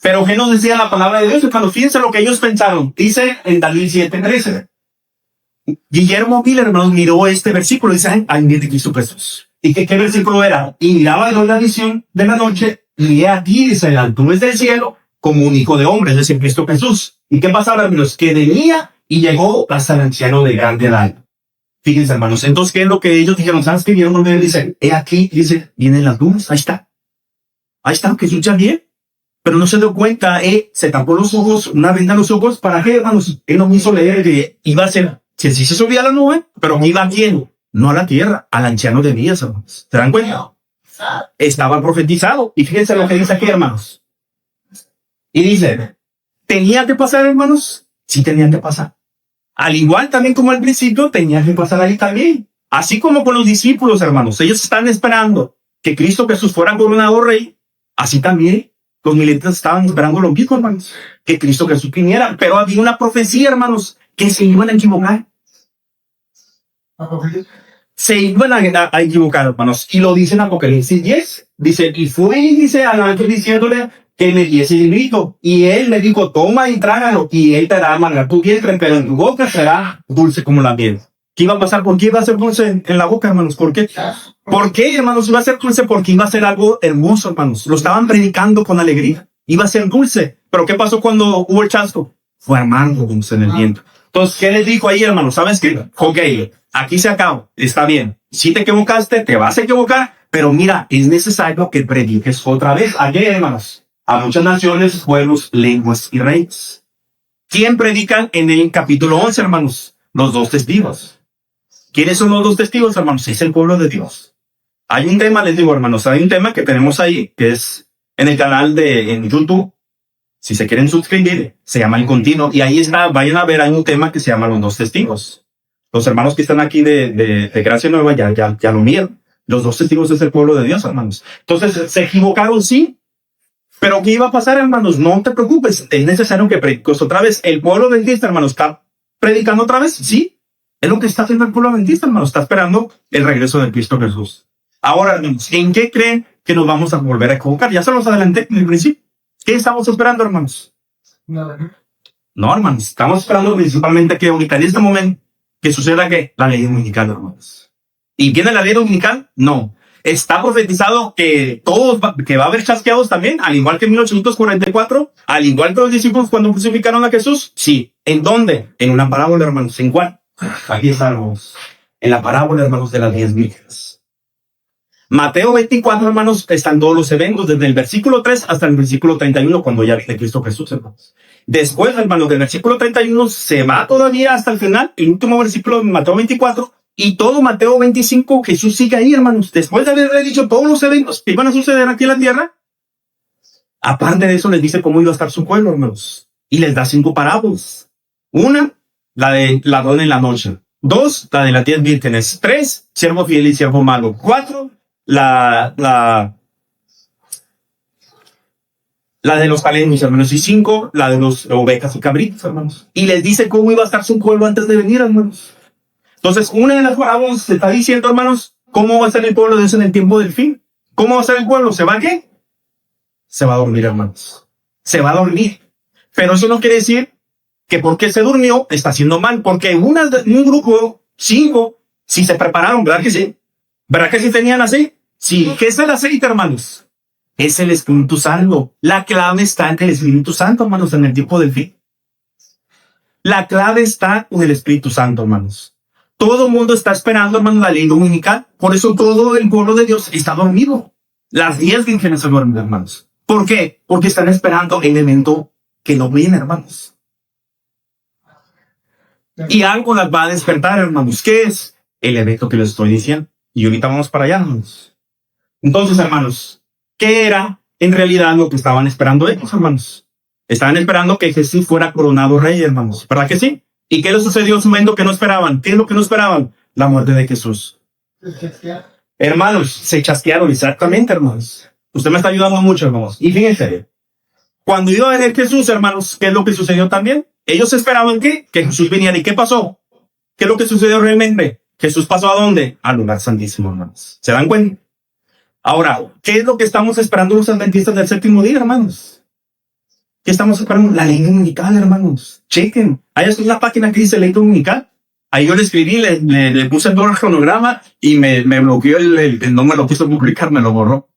Pero ¿qué nos decía la palabra de Dios? Hermanos, fíjense lo que ellos pensaron. Dice en Daniel 7:13. Guillermo Miller, hermanos, miró este versículo y dice, ay, viene Cristo Jesús. ¿Y qué versículo era? Y miraba en la visión de la noche, y he aquí, dice, las nubes del cielo, como un hijo de hombre, es decir, Cristo Jesús. ¿Y qué pasaba, hermanos? Que venía y llegó hasta el anciano de grande edad. Fíjense, hermanos, entonces, ¿qué es lo que ellos dijeron? ¿Sabes qué? Vieron donde dice, he aquí, dice, vienen las nubes, ahí está, Jesús ya viene. Pero no se dio cuenta, se tapó los ojos, una venda en los ojos, ¿para qué, hermanos? Él no me hizo leer que iba a ser, si sí se subía a la nube, pero iba a quién, no a la tierra, al anciano de días, hermanos. ¿Se dan cuenta? Estaba profetizado. Y fíjense lo que dice aquí, hermanos. Y dice, ¿tenía que pasar, hermanos? Sí tenía que pasar. Al igual también como al principio, tenía que pasar ahí también. Así como con los discípulos, hermanos. Ellos están esperando que Cristo Jesús fuera coronado rey. Así también los militares estaban esperando lo mismo, hermanos. Que Cristo Jesús viniera. Pero había una profecía, hermanos, que se iban a equivocar. Se iban a equivocar, hermanos. Y lo dice en Apocalipsis 10. Dice, y fue y dice al ángel diciéndole que me diese el grito. Y él me dijo, toma y trágalo. Y él te hará amargar tu vientre, pero en tu boca será dulce como la miel. ¿Qué iba a pasar? ¿Por qué iba a ser dulce en la boca, hermanos? ¿Por qué? ¿Por qué, hermanos, iba a ser dulce? Porque iba a ser algo hermoso, hermanos. Lo estaban predicando con alegría. Iba a ser dulce. Pero ¿qué pasó cuando hubo el chasco? Fue amargo, dulce en el viento. Entonces, ¿qué les dijo ahí, hermanos? ¿Sabes qué? Ok, aquí se acabó. Está bien. Si te equivocaste, te vas a equivocar. Pero mira, es necesario que prediques otra vez. ¿A qué, hermanos? A muchas naciones, pueblos, lenguas y reyes. ¿Quién predican en el capítulo 11, hermanos? Los 2 testigos. ¿Quiénes son los dos testigos, hermanos? Es el pueblo de Dios. Hay un tema, les digo, hermanos, hay un tema que tenemos ahí, que es en el canal en YouTube. Si se quieren suscribir, se llama El Continuo. Y ahí está, vayan a ver, hay un tema que se llama Los Dos Testigos. Los hermanos que están aquí de Gracia Nueva ya lo vieron. Los dos testigos es el pueblo de Dios, hermanos. Entonces, ¿se equivocaron? Sí. Pero ¿qué iba a pasar, hermanos? No te preocupes. Es necesario que prediques otra vez. ¿El pueblo adventista, hermanos, está predicando otra vez? Sí. Es lo que está haciendo el pueblo adventista, hermanos. Está esperando el regreso de Cristo Jesús. Ahora, hermanos, ¿en qué creen que nos vamos a volver a equivocar? Ya se los adelanté en el principio. ¿Qué estamos esperando, hermanos? No, hermanos. Estamos esperando principalmente que ahorita, en este momento, que suceda que la ley dominical, hermanos. ¿Y viene la ley dominical? No. Está profetizado que que va a haber chasqueados también, al igual que en 1844, al igual que los discípulos cuando crucificaron a Jesús. Sí. ¿En dónde? En una parábola, hermanos. ¿En cuál? Aquí estamos. En la parábola, hermanos, de las 10 vírgenes. Mateo 24, hermanos, están todos los eventos, desde el versículo 3 hasta el versículo 31, cuando ya viene Cristo Jesús, hermanos. Después, hermanos, del versículo 31 se va todavía hasta el final, el último versículo de Mateo 24, y todo Mateo 25, Jesús sigue ahí, hermanos. Después de haberle dicho todos los eventos que iban a suceder aquí en la tierra, aparte de eso les dice cómo iba a estar su pueblo, hermanos. Y les da 5 parábolas. Una, la de ladrón en la noche. 2, la de las 10 vírgenes. 3, siervo fiel y siervo malo. 4, la de los talentos, hermanos. Y 5, la de los ovejas y cabritos, hermanos. Y les dice cómo iba a estar su pueblo antes de venir, hermanos. Entonces, una de las parábolas se está diciendo, hermanos, cómo va a ser el pueblo de Dios en el tiempo del fin. ¿Cómo va a ser el pueblo? ¿Se va a qué? Se va a dormir, hermanos. Se va a dormir. Pero eso no quiere decir que porque se durmió está haciendo mal. Porque un grupo, 5, sí se prepararon, ¿verdad que sí? ¿Verdad que sí tenían aceite? Sí. ¿Qué es el aceite, hermanos? Es el Espíritu Santo. La clave está en el Espíritu Santo, hermanos, en el tiempo del fin. La clave está en el Espíritu Santo, hermanos. Todo el mundo está esperando, hermanos, la ley dominical. Por eso todo el pueblo de Dios está dormido. Las 10 vírgenes se duermen, hermanos. ¿Por qué? Porque están esperando el evento que no viene, hermanos. Y algo las va a despertar, hermanos. ¿Qué es? El evento que les estoy diciendo. Y ahorita vamos para allá, hermanos. Entonces, hermanos, ¿qué era en realidad lo que estaban esperando ellos, hermanos? Estaban esperando que Jesús fuera coronado rey, hermanos. ¿Verdad que sí? ¿Y qué les sucedió en su momento que no esperaban? ¿Qué es lo que no esperaban? La muerte de Jesús. Hermanos, se chasquearon, exactamente, hermanos. Usted me está ayudando mucho, hermanos. Y fíjense, cuando iba a venir Jesús, hermanos, ¿qué es lo que sucedió también? Ellos esperaban que Jesús viniera. ¿Y qué pasó? ¿Qué es lo que sucedió realmente? Jesús pasó ¿a dónde? Al lugar santísimo, hermanos. ¿Se dan cuenta? Ahora, ¿qué es lo que estamos esperando los adventistas del séptimo día, hermanos? ¿Qué estamos esperando? La ley dominical, hermanos. Chequen. Ahí está una página que dice ley dominical. Ahí yo le escribí, le puse todo el cronograma y me bloqueó no me lo quiso publicar, me lo borró.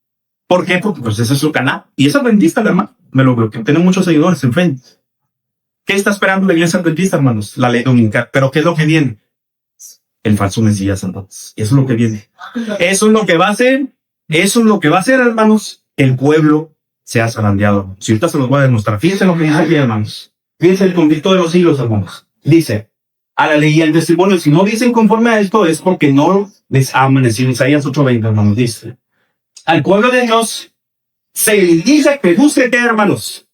¿Por qué? Porque pues ese es su canal. Y es adventista, hermano. Me lo bloqueó. Tiene muchos seguidores en Facebook. ¿Qué está esperando la iglesia adventista, hermanos? La ley dominical. ¿Pero qué es lo que viene? El falso Mesías, hermanos. Eso es lo que viene. Eso es lo que va a hacer. Eso es lo que va a hacer, hermanos. El pueblo se ha zarandeado. Si ahorita se los voy a demostrar. Fíjense lo que dice aquí, hermanos. Fíjense el conflicto de los siglos, hermanos. Dice, a la ley y al testimonio, si no dicen conforme a esto, es porque no les ha amanecido. Isaías 8:20, hermanos, dice. Al pueblo de Dios se le dice que busque, hermanos.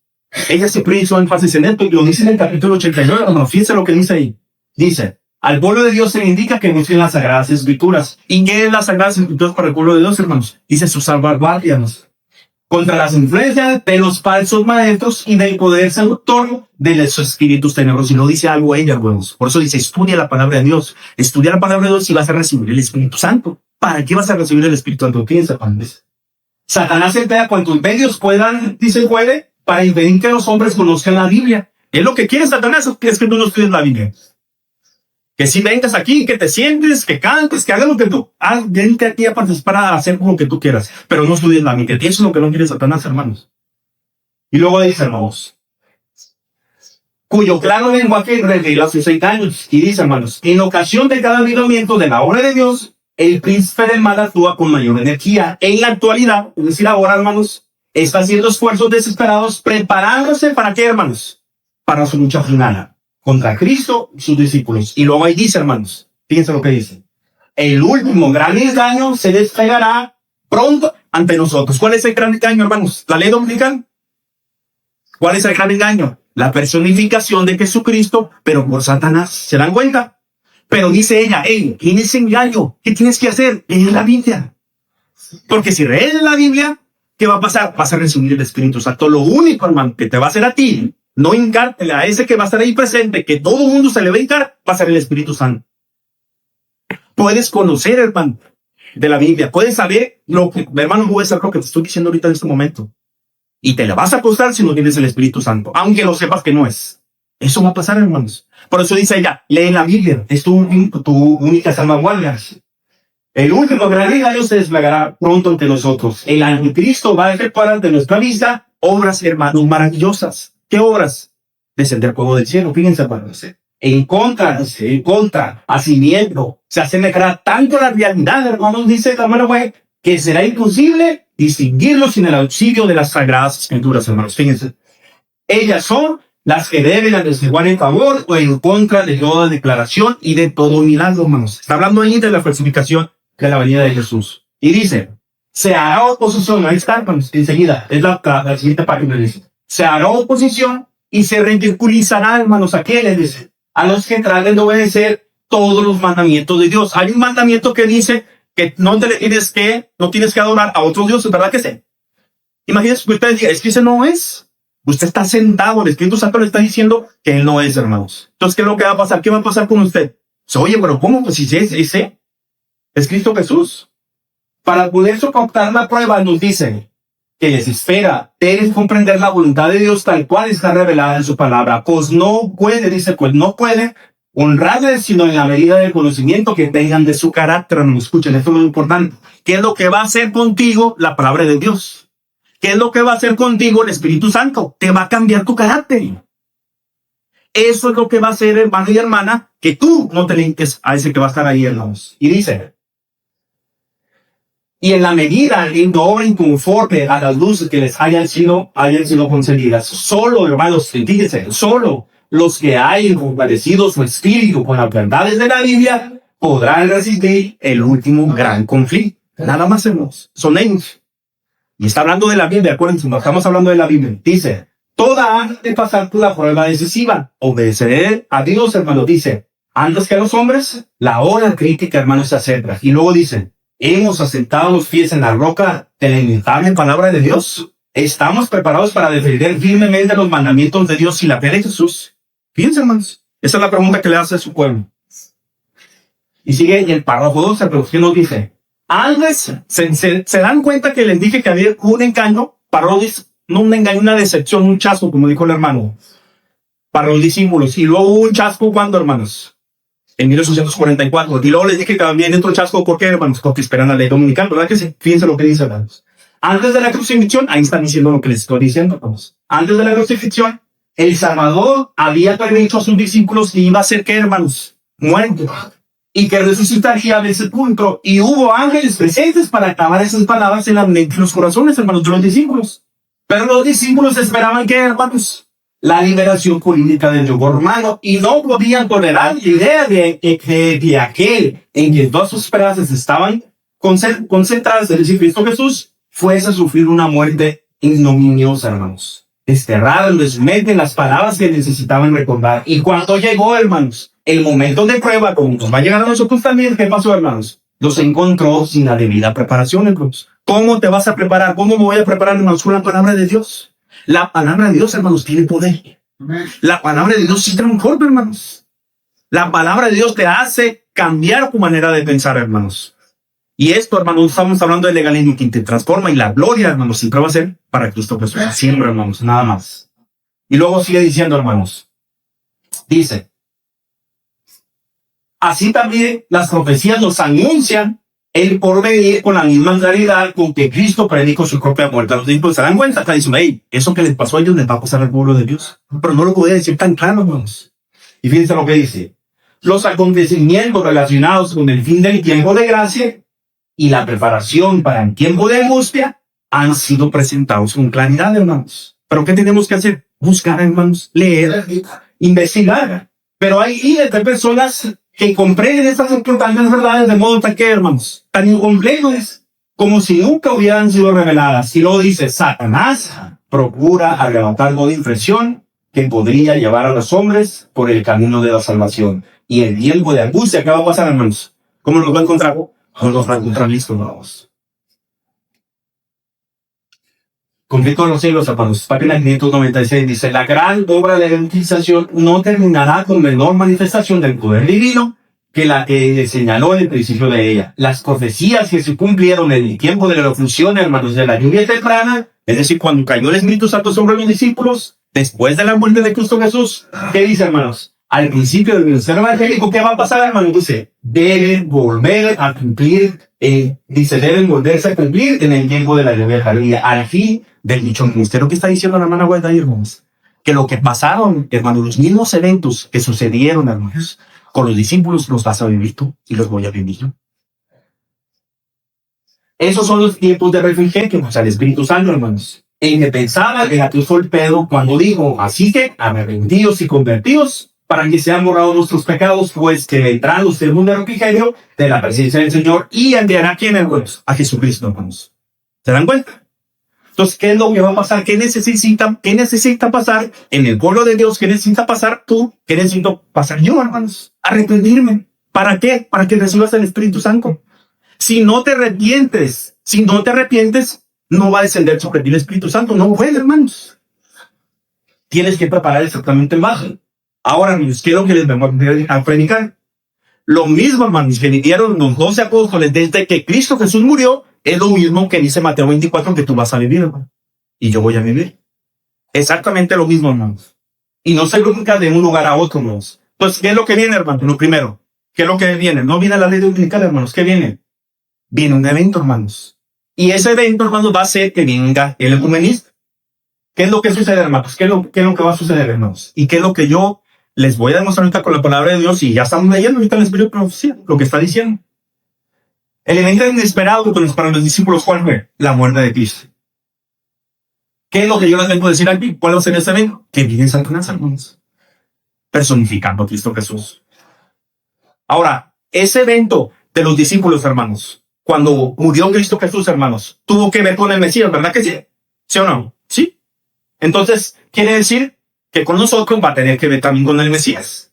Ella siempre hizo énfasis en esto y lo dice en el capítulo 89, hermanos. Fíjense lo que dice ahí. Dice, al pueblo de Dios se le indica que busquen las Sagradas Escrituras. ¿Y qué es las Sagradas Escrituras para el pueblo de Dios, hermanos? Dice su salvaguardia, hermanos. Contra las influencias de los falsos maestros y del poder seductor de los espíritus tenebrosos. Y no dice algo ella, hermanos. Por eso dice, estudia la palabra de Dios. Estudia la palabra de Dios y vas a recibir el Espíritu Santo. ¿Para qué vas a recibir el Espíritu Santo? Piensa, hermanos. Satanás emplea cuantos medios puedan, dice, puede, para impedir que los hombres conozcan la Biblia. Es lo que quiere Satanás, es que tú no estudies la Biblia. Que si vengas aquí, que te sientes, que cantes, que hagas lo que tú... vente aquí a participar, a hacer lo que tú quieras. Pero no estudies la Biblia. Eso es lo que no quiere Satanás, hermanos. Y luego dice, hermanos, cuyo claro lenguaje revela sus engaños. Y dice, hermanos, en ocasión de cada avivamiento de la obra de Dios, el príncipe del mal actúa con mayor energía. En la actualidad, es decir, ahora, hermanos, está haciendo esfuerzos desesperados, preparándose ¿para qué, hermanos? Para su lucha final contra Cristo y sus discípulos. Y luego ahí dice, hermanos, fíjense lo que dice. el último gran engaño se desplegará pronto ante nosotros. ¿Cuál es el gran engaño, hermanos? ¿La ley dominical? ¿Cuál es el gran engaño? La personificación de Jesucristo, pero por Satanás. ¿Se dan cuenta? Pero dice ella, hey, tienes engaño. ¿Qué tienes que hacer? Leer la Biblia. Porque si lees la Biblia, ¿qué va a pasar? Vas a recibir el Espíritu Santo. Lo único, hermano, que te va a hacer a ti, no hincártele a ese que va a estar ahí presente, que todo el mundo se le va a hincar, va a ser el Espíritu Santo. Puedes conocer, hermano, de la Biblia. Puedes saber lo que, hermano, voy a saber lo que te estoy diciendo ahorita en este momento. Y te la vas a costar si no tienes el Espíritu Santo, aunque lo sepas que no es. Eso va a pasar, hermanos. Por eso dice ella, lee la Biblia. Es tu única salvaguardia. El último gran engaño se desplegará pronto ante nosotros. El anticristo va a efectuar ante nuestra vista obras, hermanos, maravillosas. ¿Qué obras? Descender fuego del cielo. Fíjense, hermanos. En contra, hacimiento. Se asemejará tanto a la realidad, hermanos, dice la hermana White, que será imposible distinguirlo sin el auxilio de las sagradas escrituras, hermanos. Fíjense. Ellas son las que deben atestiguar en favor o en contra de toda declaración y de todo milagro, hermanos. Está hablando ahí de la falsificación de la venida de Jesús. Y dice, se hará oposición. Ahí está, hermanos, enseguida. Es la siguiente página. Dice, se hará oposición y se ridiculizará, hermanos, ¿a quiénes? Dice, a los que traten de obedecer todos los mandamientos de Dios. Hay un mandamiento que dice que no tienes que adorar a otros dioses, ¿verdad que sí? Imagínense que usted diga, es que ese no es. Usted está sentado, el Espíritu Santo le está diciendo que él no es, hermanos. Entonces, ¿qué es lo que va a pasar? ¿Qué va a pasar con usted? Oye, pero ¿cómo? Pues si ese es Cristo Jesús. Para poder soportar la prueba, nos dice que les espera, deben comprender la voluntad de Dios tal cual está revelada en su palabra. Pues no puede, dice, pues no puede honrarles sino en la medida del conocimiento que tengan de su carácter. No escuchen, esto es muy importante. ¿Qué es lo que va a hacer contigo la palabra de Dios? ¿Qué es lo que va a hacer contigo el Espíritu Santo? Te va a cambiar tu carácter. Eso es lo que va a hacer, hermano y hermana, que tú no te linques a ese que va a estar ahí, hermanos. Y dice, y en la medida en que obren conforme a las luces que les hayan sido concedidas. Solo, hermanos, fíjense, solo los que hayan fortalecido su espíritu con las verdades de la Biblia podrán resistir el último gran conflicto. Nada más, hermanos. Son ellos. Y está hablando de la Biblia, acuérdense, no estamos hablando de la Biblia. Dice, toda antes de pasar por la prueba decisiva, obedecer a Dios, hermano, dice, antes que a los hombres, la hora crítica, hermano, se acerca. Y luego dice, hemos asentado los pies en la roca de la inmutable palabra de Dios. Estamos preparados para defender firmemente los mandamientos de Dios y la fe de Jesús. Fíjense, hermanos, esa es la pregunta que le hace a su pueblo. Y sigue en el párrafo 12, pero ¿qué nos dice? Antes, se dan cuenta que les dije que había un engaño, parodis, no un engaño, una decepción, un chasco, como dijo el hermano, para los discípulos. Y luego hubo un chasco, ¿cuándo, hermanos? En 1844. Y luego les dije que también entró chasco, ¿por qué, hermanos? Porque esperan la ley dominical, ¿verdad que sí? Fíjense lo que dice, hermanos. Antes de la crucifixión, ahí están diciendo lo que les estoy diciendo, hermanos. Antes de la crucifixión, el Salvador había permitido a sus discípulos que iba a ser, ¿qué, hermanos? Muerto. Y que resucitaría del sepulcro. Y hubo ángeles presentes para acabar esas palabras en la mente y los corazones, hermanos, de los discípulos. Pero los discípulos esperaban que, hermanos, la liberación política del yugo romano. Y no podían tolerar la idea de aquel en que todas sus esperanzas estaban concentradas, es decir, Cristo Jesús, fuese a sufrir una muerte ignominiosa, hermanos. Desterraron de su mente las palabras que necesitaban recordar. Y cuando llegó, hermanos, el momento de prueba, como nos va a llegar a nosotros también, ¿qué pasó, hermanos? Los encontró sin la debida preparación, hermanos. ¿Cómo te vas a preparar? ¿Cómo me voy a preparar, hermanos, con la palabra de Dios? La palabra de Dios, hermanos, tiene poder. La palabra de Dios sí transforma, hermanos. La palabra de Dios te hace cambiar tu manera de pensar, hermanos. Y esto, hermanos, estamos hablando del legalismo que te transforma, y la gloria, hermanos, siempre va a ser para Cristo Jesús. Siempre, hermanos, nada más. Y luego sigue diciendo, hermanos, dice, así también las profecías nos anuncian el porvenir con la misma claridad con que Cristo predicó su propia muerte. Los discípulos se dan cuenta, está diciendo, hey, eso que les pasó a ellos les va a pasar al pueblo de Dios. Pero no lo podía decir tan claro, hermanos. Y fíjense lo que dice. Los acontecimientos relacionados con el fin del tiempo de gracia y la preparación para el tiempo de angustia han sido presentados con claridad, hermanos. ¿Pero qué tenemos que hacer? Buscar, hermanos, leer, investigar. Pero hay miles de personas que comprenden estas importantes verdades de modo tal que, hermanos, tan incompletos como si nunca hubieran sido reveladas. Y luego dice, Satanás procura arrebatar toda impresión que podría llevar a los hombres por el camino de la salvación. Y el tiempo de angustia, ¿qué va a pasar, hermanos? ¿Cómo nos va a encontrar? No los va a encontrar listos, hermanos. Conflicto de los siglos, hermanos. Página 596 dice, la gran obra de evangelización no terminará con menor manifestación del poder divino que la que señaló en el principio de ella. Las profecías que se cumplieron en el tiempo de la efusión, hermanos, de la lluvia temprana, es decir, cuando cayó el Espíritu Santo sobre los discípulos, después de la muerte de Cristo Jesús, ¿qué dice, hermanos? Al principio del ministerio evangélico, ¿qué va a pasar, hermanos? Dice, deben volver a cumplir, deben volverse a cumplir en el tiempo de la lluvia tardía, al fin del dicho ministerio. ¿Qué está diciendo la hermana Guaita ahí, hermanos? Que lo que pasaron, hermanos, los mismos eventos que sucedieron, hermanos, con los discípulos los vas a vivir tú y los voy a vivir yo. Esos son los tiempos de refrigerio, o sea, el Espíritu Santo, hermanos. En que pensaba el apóstol Pedro cuando dijo, así que arrepentidos y convertidos para que sean borrados nuestros pecados, pues que vendrán los tiempos de refrigerio de la presencia del Señor y enviará a quién, hermanos, a Jesucristo, hermanos. ¿Se dan cuenta? Entonces, ¿qué es lo que va a pasar? ¿Qué necesita pasar en el pueblo de Dios? ¿Qué necesita pasar tú? ¿Qué necesito pasar yo, hermanos? Arrepentirme. ¿Para qué? Para que recibas el Espíritu Santo. Si no te arrepientes, no va a descender sobre ti el Espíritu Santo. No puede, hermanos. Tienes que preparar exactamente el bajo. Ahora, hermanos, ¿qué es lo que les vengo a predicar? Lo mismo, hermanos, que vivieron los 12 apóstoles desde que Cristo Jesús murió, es lo mismo que dice Mateo 24 que tú vas a vivir, hermano. Y yo voy a vivir. Exactamente lo mismo, hermanos. Y no se brinca de un lugar a otro, hermanos. Pues, ¿qué es lo que viene, hermano? Lo primero, ¿qué es lo que viene? No viene la ley dominical, hermanos. ¿Qué viene? Viene un evento, hermanos. Y ese evento, hermanos, va a ser que venga el ecumenismo. ¿Qué es lo que sucede, hermanos? ¿Qué es lo que va a suceder, hermanos? Y qué es lo que yo les voy a demostrar ahorita con la palabra de Dios. Y ya estamos leyendo ahorita el Espíritu de profecía, lo que está diciendo. El evento inesperado para los discípulos, ¿cuál fue? La muerte de Cristo. ¿Qué es lo que yo les vengo a decir aquí? ¿Cuál va a ser ese evento? Que viene Satanás, hermanos, personificando a Cristo Jesús. Ahora, ese evento de los discípulos, hermanos, cuando murió Cristo Jesús, hermanos, tuvo que ver con el Mesías, ¿verdad que sí? ¿Sí o no? Sí. Entonces, quiere decir que con nosotros va a tener que ver también con el Mesías.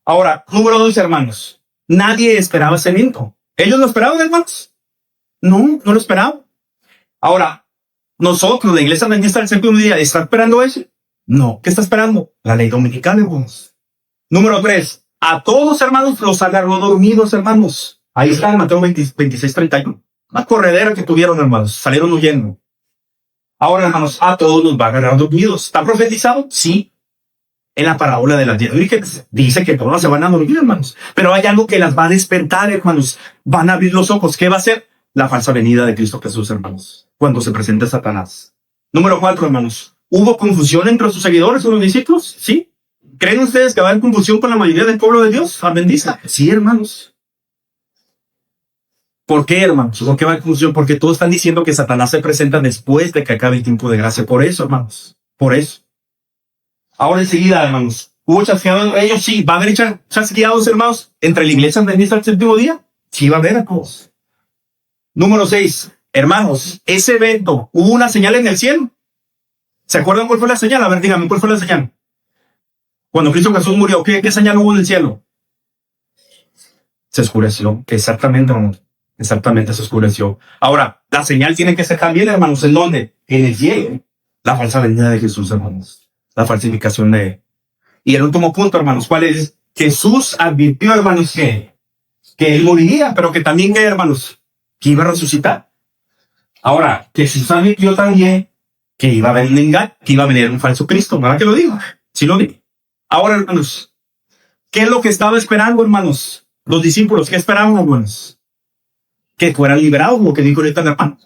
Ahora, número 2, hermanos, nadie esperaba ese evento. ¿Ellos lo esperaban, hermanos? No lo esperaban. Ahora, nosotros, la iglesia adventista del séptimo día, ¿está esperando eso? No. ¿Qué está esperando? La ley dominical, hermanos. Número 3. A todos, hermanos, los agarró dormidos, hermanos. Ahí está, Mateo 26:31. Una corredera que tuvieron, hermanos. Salieron huyendo. Ahora, hermanos, a todos nos va a agarrar dormidos. ¿Está profetizado? Sí. En la parábola de las 10 vírgenes dice que todos se van a dormir, hermanos. Pero hay algo que las va a despertar, hermanos. Van a abrir los ojos. ¿Qué va a ser? La falsa venida de Cristo Jesús, hermanos. Cuando se presente Satanás. Número 4, hermanos. ¿Hubo confusión entre sus seguidores o los discípulos? Sí. ¿Creen ustedes que va a haber confusión con la mayoría del pueblo de Dios adventista? Sí, hermanos. ¿Por qué, hermanos? ¿Por qué va a haber confusión? Porque todos están diciendo que Satanás se presenta después de que acabe el tiempo de gracia. Por eso, hermanos. Por eso. Ahora enseguida, hermanos, ¿hubo chasqueados? Ellos sí, ¿va a haber chasqueados, hermanos, entre la iglesia adventista del séptimo día? Sí, va a haber, hermanos. Número 6, hermanos, ese evento, ¿hubo una señal en el cielo? ¿Se acuerdan cuál fue la señal? A ver, díganme, ¿cuál fue la señal? Cuando Cristo Jesús murió, ¿qué señal hubo en el cielo? Se oscureció, exactamente, hermanos. Exactamente, se oscureció. Ahora, la señal tiene que ser también, hermanos, ¿en dónde? En el cielo. La falsa venida de Jesús, hermanos. La falsificación de él. Y el último punto, hermanos, ¿cuál es? Jesús advirtió, hermanos, que él moriría, pero que también, hermanos, que iba a resucitar. Ahora, Jesús advirtió también que iba a haber un engaño, que iba a venir un falso Cristo. ¿Verdad que lo digo? Sí lo digo. Ahora, hermanos, ¿qué es lo que estaba esperando, hermanos? Los discípulos, ¿qué esperaban, hermanos? Que fueran liberados, lo que dijo ahorita el hermano.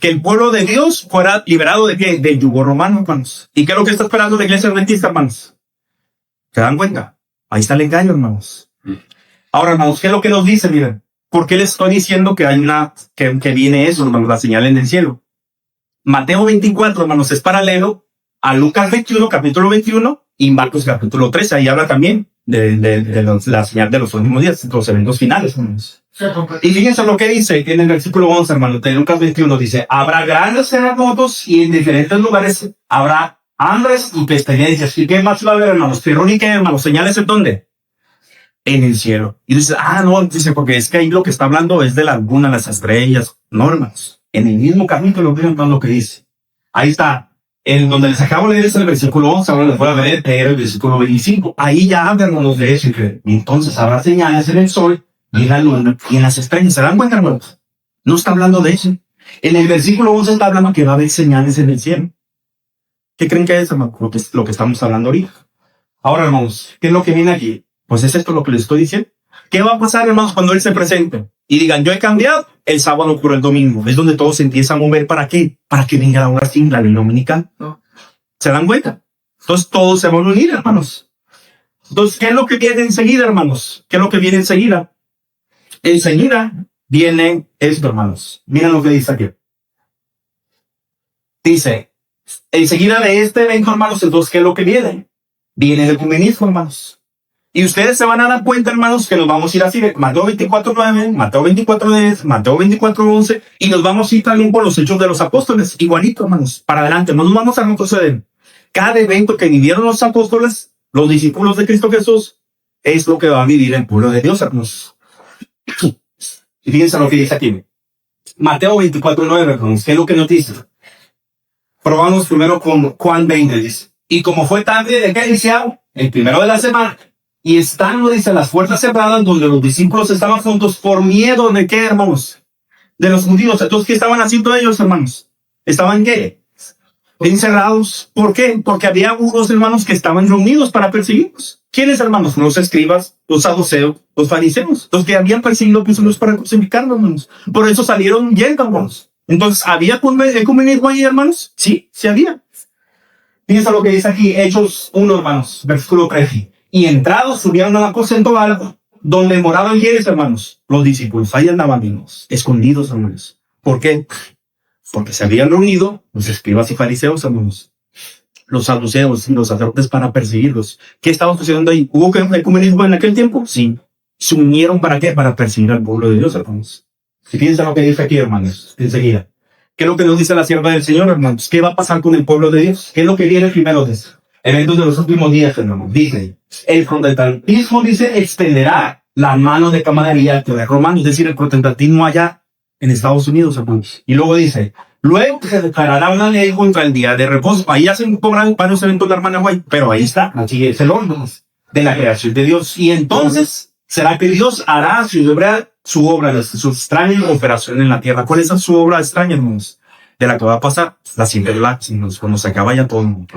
Que el pueblo de Dios fuera liberado de qué? Del yugo romano, hermanos. ¿Y qué es lo que está esperando la iglesia adventista, hermanos? ¿Se dan cuenta? Ahí está el engaño, hermanos. Ahora, hermanos, ¿qué es lo que nos dice? Miren, ¿por qué les estoy diciendo que hay que viene eso, hermanos, la señal en el cielo? Mateo 24, hermanos, es paralelo a Lucas 21, capítulo 21, y Marcos capítulo 13. Ahí habla también la señal de los últimos días, los eventos finales, hermanos. Y fíjense lo que dice en el versículo 11, hermano, de Lucas 21, dice, habrá grandes terremotos y en diferentes lugares habrá hambres y pestilencias. ¿Y qué más va a haber, hermanos? Pero ni qué, hermanos, señales en dónde? En el cielo. Y dice, no, dice, porque es que ahí lo que está hablando es de la luna, las estrellas. No, hermanos. En el mismo capítulo, vean lo que dice. Ahí está. En donde les acabo de leer es el versículo 11, ahora les voy a leer el versículo 25. Ahí ya habla, hermanos, de eso. Y entonces habrá señales en el sol y en la luna y en las estrellas. ¿Se dan cuenta, hermanos? No está hablando de eso. En el versículo 11 está hablando que va a haber señales en el cielo. ¿Qué creen que es, hermano? Lo que estamos hablando ahorita. Ahora, hermanos, ¿qué es lo que viene aquí? Pues es esto lo que les estoy diciendo. ¿Qué va a pasar, hermanos, cuando Él se presente? Y digan, yo he cambiado el sábado por el domingo. Es donde todo se empieza a mover. ¿Para qué? Para que venga ahora sí la ley dominical. ¿No? ¿Se dan cuenta? Entonces todos se van a unir, hermanos. Entonces, ¿qué es lo que viene enseguida, hermanos? ¿Qué es lo que viene enseguida? Enseguida viene esto, hermanos. Miren lo que dice aquí. Dice, enseguida de este evento, hermanos, entonces, ¿qué es lo que viene? Viene el ecumenismo, hermanos. Y ustedes se van a dar cuenta, hermanos, que nos vamos a ir así de Mateo 24:9, Mateo 24:10, Mateo 24:11, y nos vamos a ir también por los hechos de los apóstoles. Igualito, hermanos, para adelante, no nos vamos a retroceder. Cada evento que vivieron los apóstoles, los discípulos de Cristo Jesús, es lo que va a vivir el pueblo de Dios, hermanos. Y fíjense lo que dice aquí. Mateo 24:9, hermanos, ¿qué es lo que nos dice? Probamos primero con Juan 20, dice. Y como fue tarde de que iniciado, el primero de la semana, y estando, dice, las puertas cerradas donde los discípulos estaban juntos por miedo de qué, hermanos, de los judíos. Entonces, ¿qué estaban haciendo ellos, hermanos? ¿Estaban qué? Encerrados. ¿Por qué? Porque había unos hermanos que estaban reunidos para perseguirlos. ¿Quiénes, hermanos? Los escribas, los saduceos, los fariseos, los que habían perseguido a Jesús para crucificarlos, hermanos. Por eso salieron yendo, hermanos. Entonces, ¿había ecumenismo ahí, hermanos? Sí, sí había. Fíjense lo que dice aquí, Hechos 1, hermanos, versículo 13. Y entrados subieron al aposento alto, donde moraban quiénes, hermanos, los discípulos. Ahí andaban vivos, escondidos, hermanos. ¿Por qué? Porque se habían reunido los escribas y fariseos, hermanos, los saduceos y los sacerdotes para perseguirlos. ¿Qué estaban sucediendo ahí? ¿Hubo ecumenismo en aquel tiempo? Sí. ¿Se unieron para qué? Para perseguir al pueblo de Dios, hermanos. Si piensan lo que dice aquí, hermanos, enseguida. ¿Qué es lo que nos dice la sierva del Señor, hermanos? ¿Qué va a pasar con el pueblo de Dios? ¿Qué es lo que viene primero de eso? Eventos de los últimos días, hermanos. Dice, el protestantismo, dice, extenderá la mano de camaradería al poder romano, es decir, el protestantismo allá en Estados Unidos, hermanos. Y luego dice, luego se declarará una ley contra el día de reposo. Ahí hacen cobrar varios eventos de la hermana Guay, pero ahí está, así es el orden de la creación de Dios. Y entonces será que Dios hará su obra, su extraña operación en la tierra. ¿Cuál es su obra extraña, hermanos? De la que va a pasar la siguiente cuando se acaba ya todo el mundo.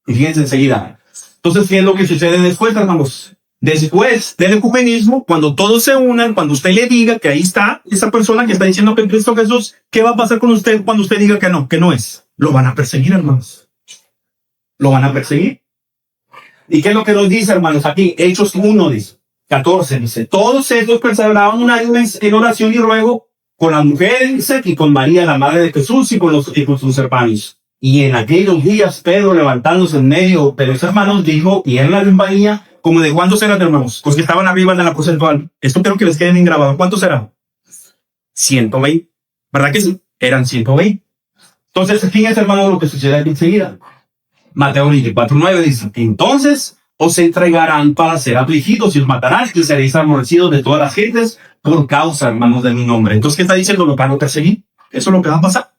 Y fíjense enseguida. Entonces, ¿qué es lo que sucede después, hermanos? Después del ecumenismo, cuando todos se unan, cuando usted le diga que ahí está esa persona que está diciendo que es Cristo Jesús, ¿qué va a pasar con usted cuando usted diga que no es? Lo van a perseguir, hermanos. Lo van a perseguir. ¿Y qué es lo que nos dice, hermanos? Aquí, Hechos 1, dice, 14, dice, todos estos perseveraban unánimes en oración y ruego con las mujeres, dice, y con María, la madre de Jesús, y con sus hermanos. Y en aquellos días, Pedro, levantándose en medio de los hermanos, dijo, y en la compañía, como de cuántos eran, hermanos, los que estaban arriba en la porcentual. Esto creo que les quede bien grabado. ¿Cuántos eran? 120. ¿Verdad que sí? Eran 120. Entonces, fíjense, hermanos, lo que sucede aquí enseguida. Mateo 24:9 dice, entonces os entregarán para ser afligidos y os matarán y seréis aborrecidos de todas las gentes por causa, hermanos, de mi nombre. Entonces, ¿qué está diciendo? Lo van a perseguir. Eso es lo que va a pasar.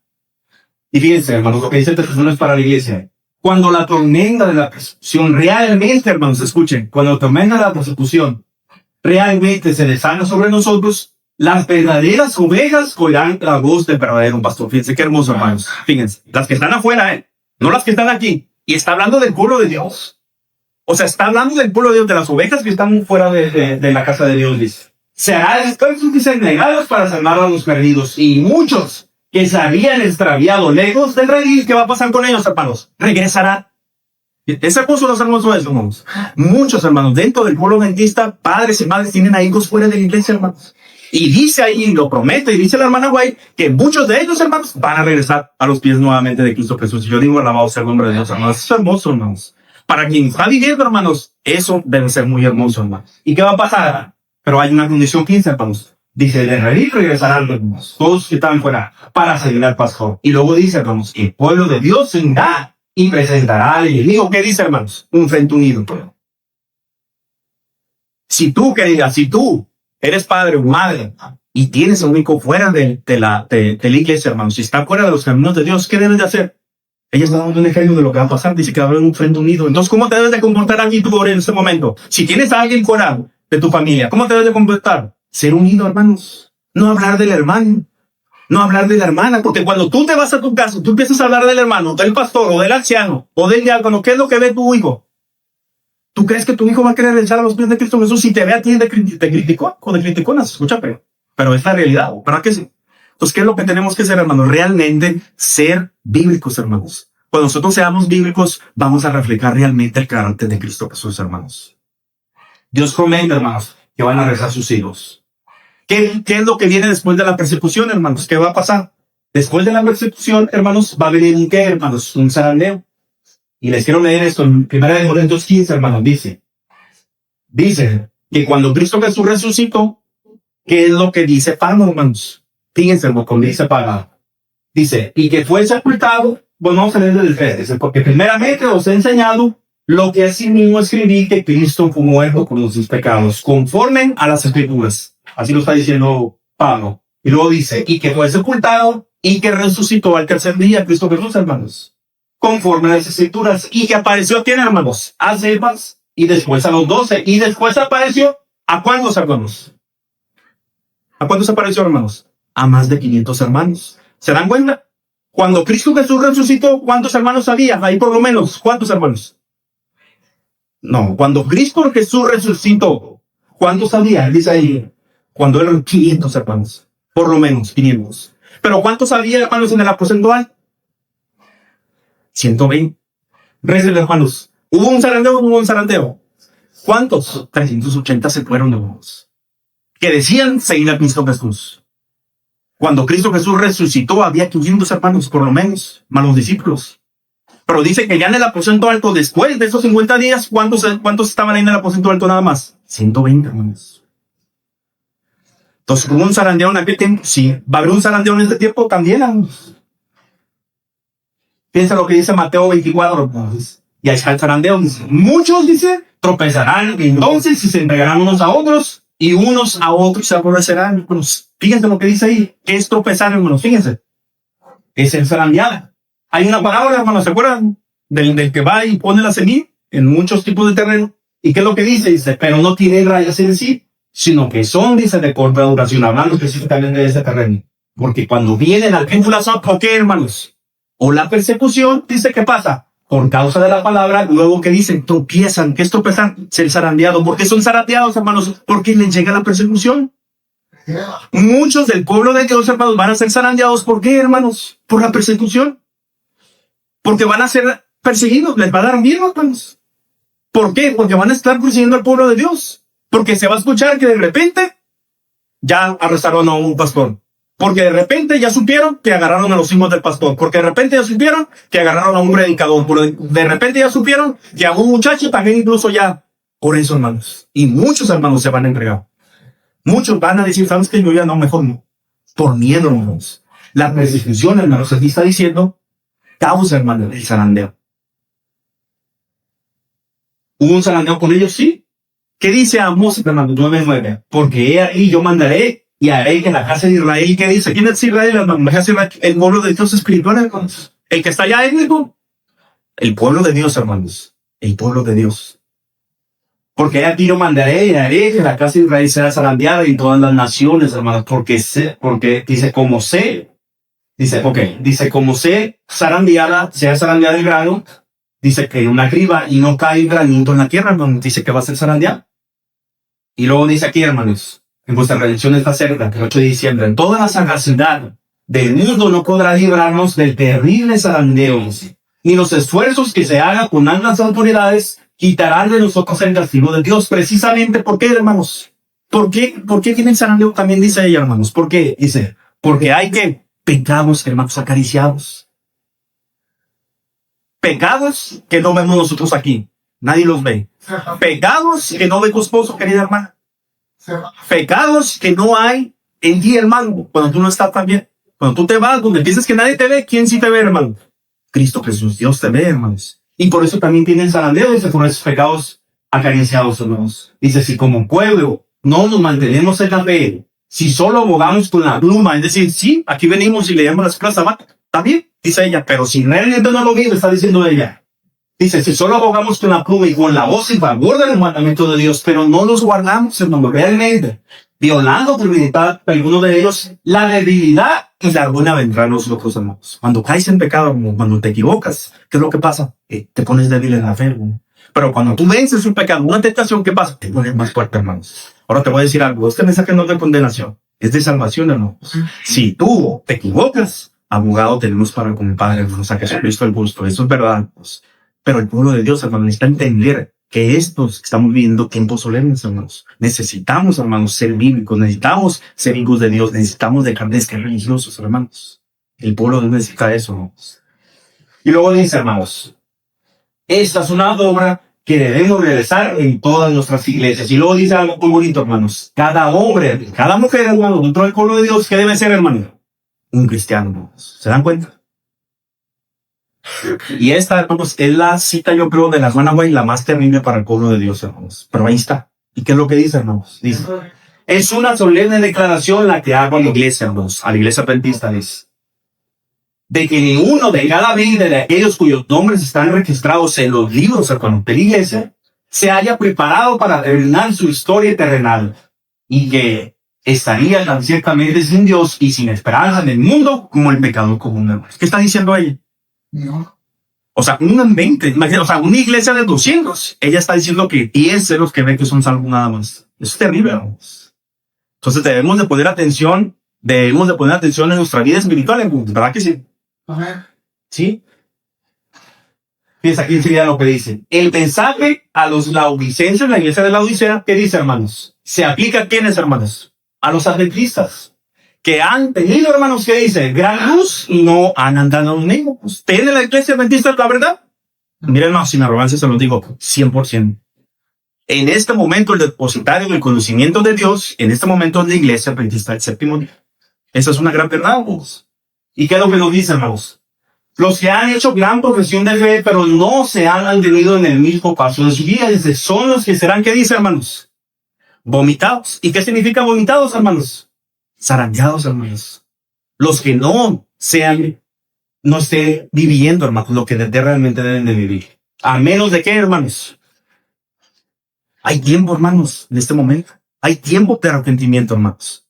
Y fíjense, hermanos, lo que dice el testimonio es para la iglesia. Cuando la tormenta de la persecución realmente, hermanos, escuchen, cuando la tormenta de la persecución realmente se deshaga sobre nosotros, las verdaderas ovejas oirán la voz del verdadero pastor. Fíjense qué hermoso, hermanos. Fíjense, las que están afuera, no las que están aquí. Y está hablando del pueblo de Dios. O sea, está hablando del pueblo de Dios, de las ovejas que están fuera de la casa de Dios, dice. Se hará descansos, dicen, negados para salvar a los perdidos. Y muchos que se habían extraviado lejos del redil, ¿qué va a pasar con ellos, hermanos? Regresarán. Es hermoso, los hermosos eso, hermanos. Muchos, hermanos, dentro del pueblo adventista, padres y madres tienen a hijos fuera de la iglesia, hermanos. Y dice ahí, lo promete, y dice la hermana White, que muchos de ellos, hermanos, van a regresar a los pies nuevamente de Cristo Jesús. Y yo digo, alabado sea el nombre de Dios, hermanos. Es hermoso, hermanos. Para quien está viviendo, hermanos, eso debe ser muy hermoso, hermanos. ¿Y qué va a pasar? Pero hay una condición 15, hermanos. Dice, de regresarán, hermanos, todos que estaban fuera, para seguir al pastor. Y luego dice, hermanos, el pueblo de Dios se unirá y presentará al enemigo. ¿Qué dice, hermanos? Un frente unido. Si tú, querida, si tú eres padre o madre y tienes a un hijo fuera de la iglesia, hermanos, si está fuera de los caminos de Dios, ¿qué debes de hacer? Ella está dando un ejemplo de lo que va a pasar. Dice que va a haber un frente unido. Entonces, ¿cómo te debes de comportar aquí tú en este momento? Si tienes a alguien fuera de tu familia, ¿cómo te debes de comportar? Ser unido, hermanos. No hablar del hermano. No hablar de la hermana. Porque cuando tú te vas a tu casa, tú empiezas a hablar del hermano, del pastor, o del anciano, o del diácono, ¿qué es lo que ve tu hijo? ¿Tú crees que tu hijo va a querer regresar a los pies de Cristo Jesús si te ve a ti de criticón o de criticonas? Escucha, pero es la realidad. ¿Para qué sí? Entonces, ¿qué es lo que tenemos que hacer, hermanos? Realmente ser bíblicos, hermanos. Cuando nosotros seamos bíblicos, vamos a reflejar realmente el carácter de Cristo Jesús, hermanos. Dios promete, hermanos, que van a regresar sus hijos. ¿Qué es lo que viene después de la persecución, hermanos? ¿Qué va a pasar? Después de la persecución, hermanos, va a venir un qué, hermanos, un zarandeo. Y les quiero leer esto en 1 Corintios 15, hermanos. Dice que cuando Cristo Jesús resucitó, ¿qué es lo que dice Pablo, hermanos? Fíjense lo que dice Pablo. Dice, y que fue sepultado, bueno, vamos a leer del 3, dice, porque primeramente os he enseñado lo que así mismo escribí, que Cristo fue muerto por sus pecados, conforme a las Escrituras. Así lo está diciendo Pablo. Y luego dice, y que fue sepultado y que resucitó al tercer día, Cristo Jesús, hermanos, conforme a las Escrituras, y que apareció a quién, hermanos, a Cefas, y después a los 12, y después apareció a cuántos hermanos. ¿A cuántos apareció, hermanos? A más de 500 hermanos. ¿Se dan cuenta? Cuando Cristo Jesús resucitó, ¿cuántos hermanos había? Ahí por lo menos, ¿cuántos hermanos? No, cuando Cristo Jesús resucitó, ¿cuántos había? Dice ahí, cuando eran 500 hermanos, por lo menos 500. Pero ¿cuántos había, hermanos, en el aposento alto? 120. Recen, hermanos. ¿Hubo un zarandeo o no hubo un zarandeo? ¿Cuántos? 380 se fueron, hermanos, que decían seguir a Cristo Jesús. Cuando Cristo Jesús resucitó, había 500 hermanos, por lo menos, más los discípulos. Pero dice que ya en el aposento alto, después de esos 50 días, ¿cuántos estaban ahí en el aposento alto nada más? 120, hermanos. Entonces, ¿hubo un zarandeo en aquel tiempo? Sí. ¿Va a haber un zarandeo en este tiempo? También, hermanos. Piensa lo que dice Mateo 24, hermanos. Y ahí está el zarandeo. Muchos, dice, tropezarán, entonces se entregarán unos a otros, y unos a otros se aborrecerán. Fíjense lo que dice ahí. ¿Qué es tropezar, hermanos? Fíjense. Es el zarandear. Hay una parábola, hermanos, ¿se acuerdan? Del que va y pone la semilla en muchos tipos de terreno. ¿Y qué es lo que dice? Dice, pero no tiene rayas en sí, sino que son, dice, de corta duración, hablando específicamente de ese terreno. Porque cuando viene la tribulación, ¿por qué, hermanos? O la persecución, dice, ¿qué pasa? Por causa de la palabra, luego que dicen, tropiezan. ¿Qué es tropezar? Ser zarandeado. ¿Por qué son zarandeados, hermanos? Porque les llega la persecución. Muchos del pueblo de Dios, hermanos, van a ser zarandeados. ¿Por qué, hermanos? Por la persecución. Porque van a ser perseguidos. Les va a dar miedo, hermanos. ¿Por qué? Porque van a estar persiguiendo al pueblo de Dios. Porque se va a escuchar que de repente ya arrestaron a un pastor. Porque de repente ya supieron que agarraron a los hijos del pastor. Porque de repente ya supieron que agarraron a un predicador. De repente ya supieron que a un muchacho también incluso ya. Por eso, hermanos. Y muchos hermanos se van a entregar. Muchos van a decir, ¿sabes qué? Yo ya no, mejor no. Por miedo, hermanos. La persecución, hermanos, aquí está diciendo, causa, hermanos, el zarandeo. ¿Hubo un zarandeo con ellos? Sí. ¿Qué dice Amós, hermanos? 9:9? Porque he ahí yo mandaré y haré que la casa de Israel, ¿qué dice? ¿Quién es Israel, hermano? La casa de Israel, el pueblo de Dios espiritual, hermanos. El que está allá en el pueblo de Dios, hermanos. El pueblo de Dios. Porque aquí yo mandaré y haré que la casa de Israel sea zarandeada y todas las naciones, hermanos. Porque dice, como sé. Dice, como sé zarandeada, sea zarandeada el grano. Dice que una criba y no cae granito en la tierra, hermanos. Dice que va a ser zarandeada. Y luego dice aquí, hermanos, en vuestra redención está cerca, el 8 de diciembre. En toda la sagacidad del mundo no podrá librarnos del terrible zarandeo, ni los esfuerzos que se hagan con las autoridades quitarán de nosotros el castigo de Dios. Precisamente, ¿por qué, hermanos? ¿Por qué tienen zarandeo? También dice ella, hermanos. ¿Por qué? Dice, porque hay que pecados, hermanos, acariciados. Pecados que no vemos nosotros aquí. Nadie los ve. Pecados que no ve tu esposo, querida hermana. Pecados que no hay en ti, hermano, cuando tú no estás tan bien. Cuando tú te vas, donde piensas que nadie te ve, ¿quién sí te ve, hermano? Cristo Jesús, Dios te ve, hermanos. Y por eso también tienen zarandeo, dice, por esos pecados acariciados, hermanos. Dice, si como pueblo no nos mantenemos en la fe, si solo abogamos con la pluma, es decir, sí, aquí venimos y leemos las plazas, está bien, dice ella, pero si realmente no lo vive, está diciendo ella. Dice, si solo abogamos con la pluma y con la voz en favor del mandamiento de Dios, pero no los guardamos, hermano, realmente, violando por voluntad alguno de ellos, la debilidad y la ruina vendrán los locos, hermanos. Cuando caes en pecado, cuando te equivocas, ¿qué es lo que pasa? Te pones débil en la fe, hermano. Pero cuando tú vences un pecado, una tentación, ¿qué pasa? Te pones más fuerte, hermanos. Ahora te voy a decir algo. Este mensaje no es de condenación, es de salvación, hermanos. Si tú te equivocas, abogado tenemos para con el Padre, hermanos, a Jesucristo el justo. Eso es verdad, hermanos. Pero el pueblo de Dios, hermanos, necesita entender que estos que estamos viviendo tiempos solemnes, hermanos. Necesitamos, hermanos, ser bíblicos, necesitamos ser hijos de Dios, necesitamos dejar de ser religiosos, hermanos. El pueblo de Dios necesita eso, hermanos. Y luego dice, hermanos, esta es una obra que debemos realizar en todas nuestras iglesias. Y luego dice algo muy bonito, hermanos. Cada hombre, cada mujer, hermanos, dentro del pueblo de Dios, ¿qué debe ser, hermano? Un cristiano, hermanos. ¿Se dan cuenta? Y esta, hermanos, es la cita, yo creo, de la hermana White, la más terrible para el pueblo de Dios, hermanos. Pero ahí está. ¿Y qué es lo que dice, hermanos? Dice, es una solemne declaración la que hago a la iglesia, hermanos, a la iglesia adventista, dice, de que ninguno de cada vida de aquellos cuyos nombres están registrados en los libros, hermanos, de la iglesia, se haya preparado para terminar su historia terrenal y que estaría tan ciertamente sin Dios y sin esperanza en el mundo como el pecador común, hermanos. ¿Qué está diciendo ella? No. O sea, un ambiente, imagínate, o sea, una iglesia de 200, ella está diciendo que 10 de los que ven que son salvos nada más. Eso es terrible, hermanos. Entonces debemos de poner atención en nuestra vida espiritual, ¿verdad que sí? Ajá. ¿Sí? Fíjense aquí enseguida lo que dice. El mensaje a los laodicenses, la iglesia de la Odisea, ¿qué dice, hermanos? Se aplica a quiénes, hermanos? A los adventistas. Que han tenido, hermanos, que dice, gran luz y no han andado en ello. Pues, ¿tiene la iglesia adventista la verdad? Miren, hermanos, sin arrogancia se los digo, 100%. En este momento, el depositario del conocimiento de Dios, en este momento es la iglesia adventista del séptimo día. Esa es una gran verdad, hermanos. ¿Y qué es lo que nos dice, hermanos? Los que han hecho gran profesión de fe, pero no se han mantenido en el mismo paso de su vida, son los que serán, ¿qué dice, hermanos? Vomitados. ¿Y qué significa vomitados, hermanos? Zarandeados, hermanos. Los que no estén viviendo, hermanos, lo que realmente deben de vivir. ¿A menos de qué, hermanos? Hay tiempo, hermanos, en este momento. Hay tiempo de arrepentimiento, hermanos.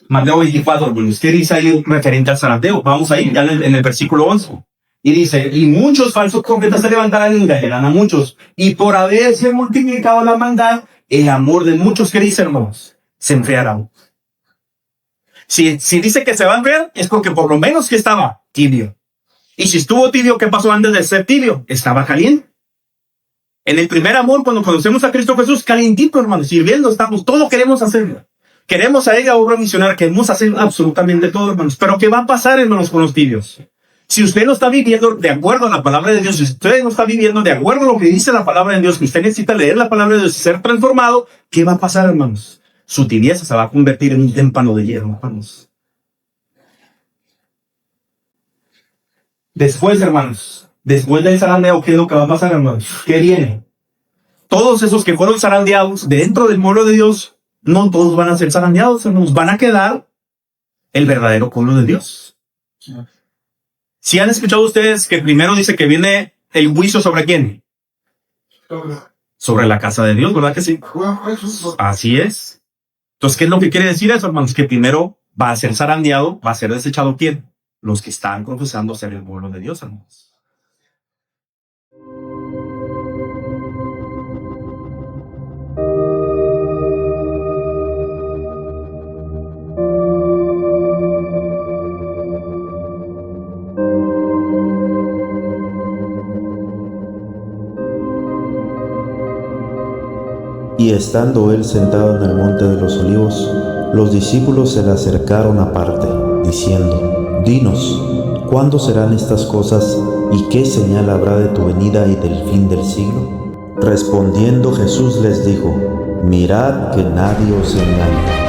Mateo 24, hermanos. ¿Qué dice ahí referente al zarandeo? Vamos ahí, ya en el versículo 11. Y dice, y muchos falsos profetas se levantarán y engañarán a muchos. Y por haberse multiplicado la maldad, el amor de muchos, que dice, hermanos, se enfriará. Si dice que se va a enfriar, es porque por lo menos que estaba tibio. Y si estuvo tibio, ¿qué pasó antes de ser tibio? Estaba caliente. En el primer amor, cuando conocemos a Cristo Jesús, calientito, hermanos, sirviendo, estamos, todo queremos hacerlo. Queremos a ella obra misionera, queremos hacer absolutamente todo, hermanos. Pero ¿qué va a pasar, hermanos, con los tibios? Si usted no está viviendo de acuerdo a la palabra de Dios, si usted no está viviendo de acuerdo a lo que dice la palabra de Dios, que usted necesita leer la palabra de Dios y ser transformado, ¿qué va a pasar, hermanos? Su tibieza se va a convertir en un témpano de hierro, hermanos. Después, hermanos, después del zarandeo, ¿qué es lo que va a pasar, hermanos? ¿Qué viene? Todos esos que fueron zarandeados dentro del pueblo de Dios, no todos van a ser zarandeados, hermanos. Van a quedar el verdadero pueblo de Dios. Si han escuchado ustedes que primero dice que viene el juicio ¿sobre quién? Sobre la casa de Dios, ¿verdad que sí? Así es. Entonces, ¿qué es lo que quiere decir eso, hermanos? Que primero va a ser zarandeado, va a ser desechado ¿quién? Los que están confesando ser el pueblo de Dios, hermanos. Y estando él sentado en el monte de los olivos, los discípulos se le acercaron aparte, diciendo, dinos, ¿cuándo serán estas cosas y qué señal habrá de tu venida y del fin del siglo? Respondiendo Jesús les dijo: mirad que nadie os engañe,